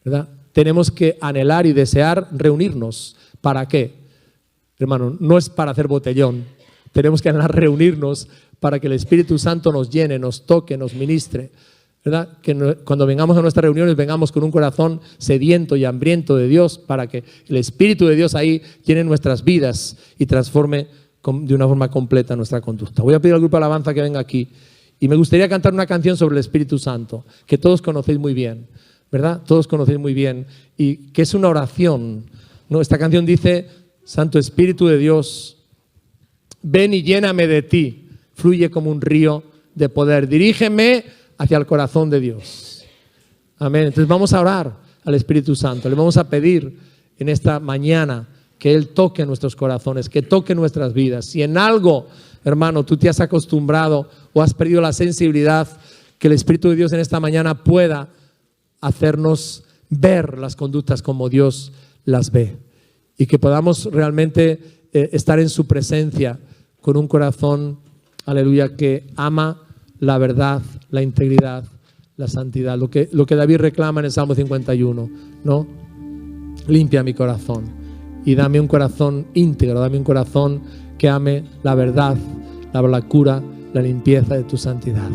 ¿verdad? Tenemos que anhelar y desear reunirnos. ¿Para qué? Hermano, no es para hacer botellón. Tenemos que anhelar reunirnos para que el Espíritu Santo nos llene, nos toque, nos ministre, ¿verdad? Que cuando vengamos a nuestras reuniones vengamos con un corazón sediento y hambriento de Dios, para que el Espíritu de Dios ahí llene nuestras vidas y transforme de una forma completa nuestra conducta. Voy a pedir al grupo de alabanza que venga aquí y me gustaría cantar una canción sobre el Espíritu Santo que todos conocéis muy bien, ¿verdad? Todos conocéis muy bien, y que es una oración, ¿no? Esta canción dice: Santo Espíritu de Dios, ven y lléname de ti, fluye como un río de poder, dirígeme hacia el corazón de Dios. Amén. Entonces vamos a orar al Espíritu Santo, le vamos a pedir en esta mañana que Él toque nuestros corazones, que toque nuestras vidas. Si en algo, hermano, tú te has acostumbrado o has perdido la sensibilidad, que el Espíritu de Dios en esta mañana pueda hacernos ver las conductas como Dios las ve, y que podamos realmente estar en su presencia con un corazón, aleluya, que ama la verdad, la integridad, la santidad, lo que David reclama en el Salmo 51, ¿no? Limpia mi corazón y dame un corazón íntegro, dame un corazón que ame la verdad, la blancura, la limpieza de tu santidad.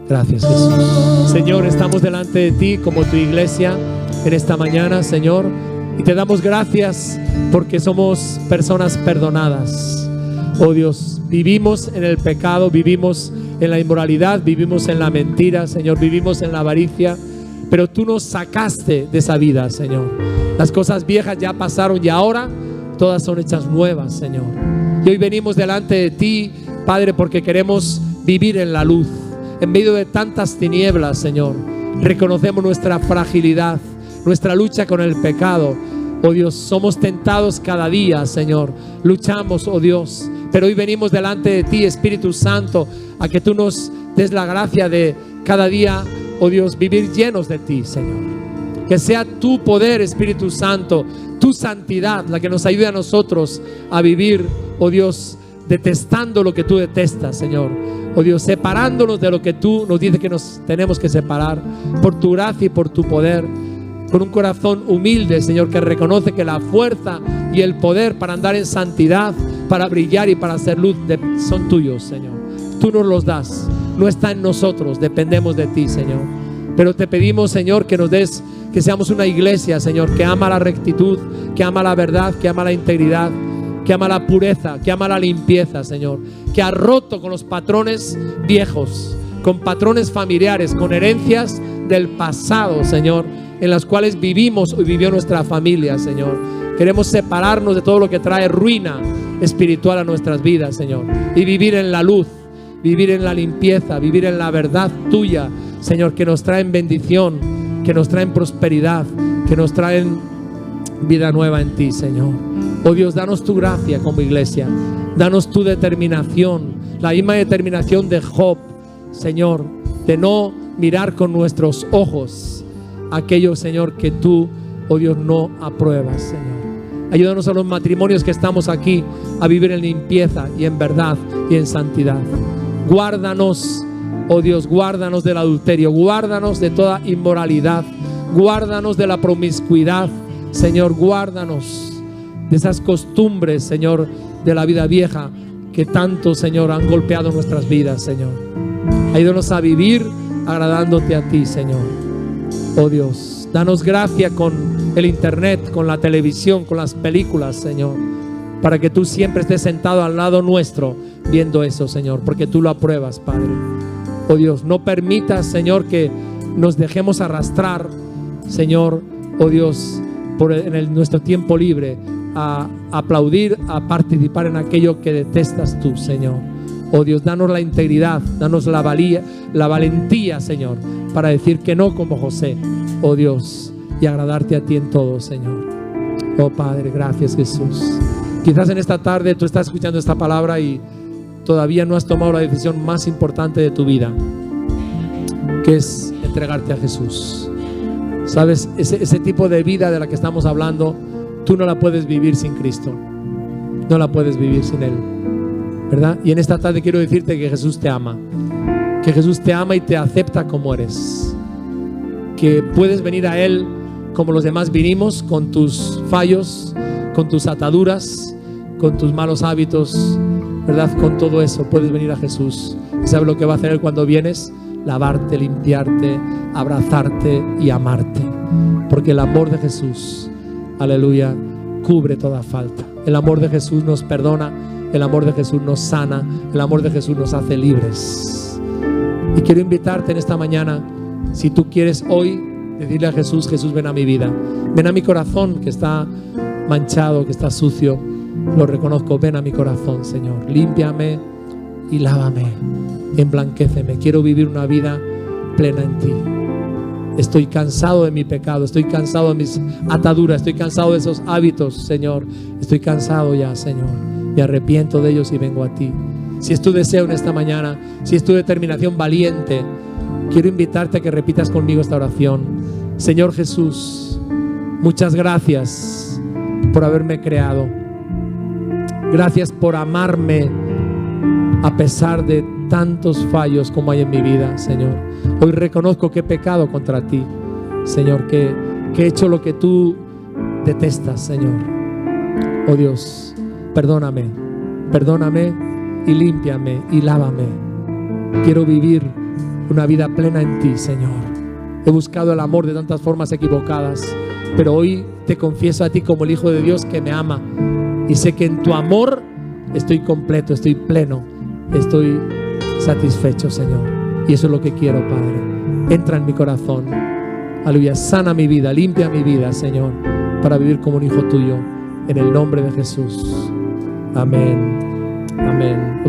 Gracias, Jesús. Señor, estamos delante de ti como tu iglesia en esta mañana, Señor, y te damos gracias porque somos personas perdonadas. Oh Dios, vivimos en el pecado, vivimos en la inmoralidad, vivimos en la mentira, Señor, vivimos en la avaricia, pero tú nos sacaste de esa vida, Señor. Las cosas viejas ya pasaron y ahora todas son hechas nuevas, Señor. Y hoy venimos delante de ti, Padre, porque queremos vivir en la luz. En medio de tantas tinieblas, Señor, reconocemos nuestra fragilidad, nuestra lucha con el pecado. Oh Dios, somos tentados cada día, Señor. Luchamos, oh Dios, pero hoy venimos delante de ti, Espíritu Santo, a que tú nos des la gracia de cada día, oh Dios, vivir llenos de ti, Señor. Que sea tu poder, Espíritu Santo, tu santidad, la que nos ayude a nosotros a vivir, oh Dios, detestando lo que tú detestas, Señor. Oh Dios, separándonos de lo que tú nos dices que nos tenemos que separar, por tu gracia y por tu poder, con un corazón humilde, Señor, que reconoce que la fuerza y el poder para andar en santidad, para brillar y para hacer luz son tuyos, Señor. Tú nos los das, no está en nosotros, dependemos de ti, Señor. Pero te pedimos, Señor, que nos des, que seamos una iglesia, Señor, que ama la rectitud, que ama la verdad, que ama la integridad, que ama la pureza, que ama la limpieza, Señor, que ha roto con los patrones viejos, con patrones familiares, con herencias del pasado, Señor, en las cuales vivimos y vivió nuestra familia, Señor. Queremos separarnos de todo lo que trae ruina espiritual a nuestras vidas, Señor, y vivir en la luz, vivir en la limpieza, vivir en la verdad tuya, Señor, que nos traen bendición, que nos traen prosperidad, que nos traen vida nueva en ti, Señor. Oh Dios, danos tu gracia como iglesia, danos tu determinación, la misma determinación de Job, Señor, de no mirar con nuestros ojos aquello, Señor, que tú, oh Dios, no apruebas, Señor. Ayúdanos a los matrimonios que estamos aquí a vivir en limpieza y en verdad y en santidad. Guárdanos, oh Dios, guárdanos del adulterio, guárdanos de toda inmoralidad, guárdanos de la promiscuidad, Señor, guárdanos de esas costumbres, Señor, de la vida vieja que tanto, Señor, han golpeado nuestras vidas, Señor. Ayúdanos a vivir agradándote a ti, Señor. Oh Dios, danos gracia con el internet, con la televisión, con las películas, Señor, para que tú siempre estés sentado al lado nuestro viendo eso, Señor, porque tú lo apruebas, Padre. Oh Dios, no permitas, Señor, que nos dejemos arrastrar, Señor, oh Dios, nuestro tiempo libre a aplaudir, a participar en aquello que detestas tú, Señor. Oh Dios, danos la integridad, danos la valentía, Señor, para decir que no como José, oh Dios, y agradarte a ti en todo, Señor. Oh Padre, gracias Jesús. Quizás en esta tarde tú estás escuchando esta palabra y todavía no has tomado la decisión más importante de tu vida, que es entregarte a Jesús. Sabes, ese tipo de vida de la que estamos hablando, tú no la puedes vivir sin Cristo, no la puedes vivir sin Él, ¿verdad? Y en esta tarde quiero decirte que Jesús te ama, que Jesús te ama y te acepta como eres, que puedes venir a Él como los demás vinimos, con tus fallos, con tus ataduras, con tus malos hábitos, ¿verdad? Con todo eso puedes venir a Jesús. ¿Y sabes lo que va a hacer Él cuando vienes? Lavarte, limpiarte, abrazarte y amarte, porque el amor de Jesús, aleluya, cubre toda falta. El amor de Jesús nos perdona, el amor de Jesús nos sana, el amor de Jesús nos hace libres. Y quiero invitarte en esta mañana, si tú quieres hoy decirle a Jesús: Jesús, ven a mi vida, ven a mi corazón que está manchado, que está sucio, lo reconozco, ven a mi corazón, Señor, límpiame y lávame, emblanquéceme, quiero vivir una vida plena en ti. Estoy cansado de mi pecado, estoy cansado de mis ataduras, estoy cansado de esos hábitos, Señor, estoy cansado ya, Señor, me arrepiento de ellos y vengo a ti. Si es tu deseo en esta mañana, si es tu determinación valiente, quiero invitarte a que repitas conmigo esta oración. Señor Jesús, muchas gracias por haberme creado. Gracias por amarme a pesar de tantos fallos como hay en mi vida, Señor. Hoy reconozco que he pecado contra ti, Señor, que he hecho lo que tú detestas, Señor. Oh Dios, perdóname y límpiame y lávame. Quiero vivir una vida plena en ti, Señor. He buscado el amor de tantas formas equivocadas, pero hoy te confieso a ti como el Hijo de Dios que me ama, y sé que en tu amor estoy completo, estoy pleno, estoy satisfecho, Señor. Y eso es lo que quiero, Padre. Entra en mi corazón, aleluya, sana mi vida, limpia mi vida, Señor, para vivir como un hijo tuyo, en el nombre de Jesús. Amén. Amén.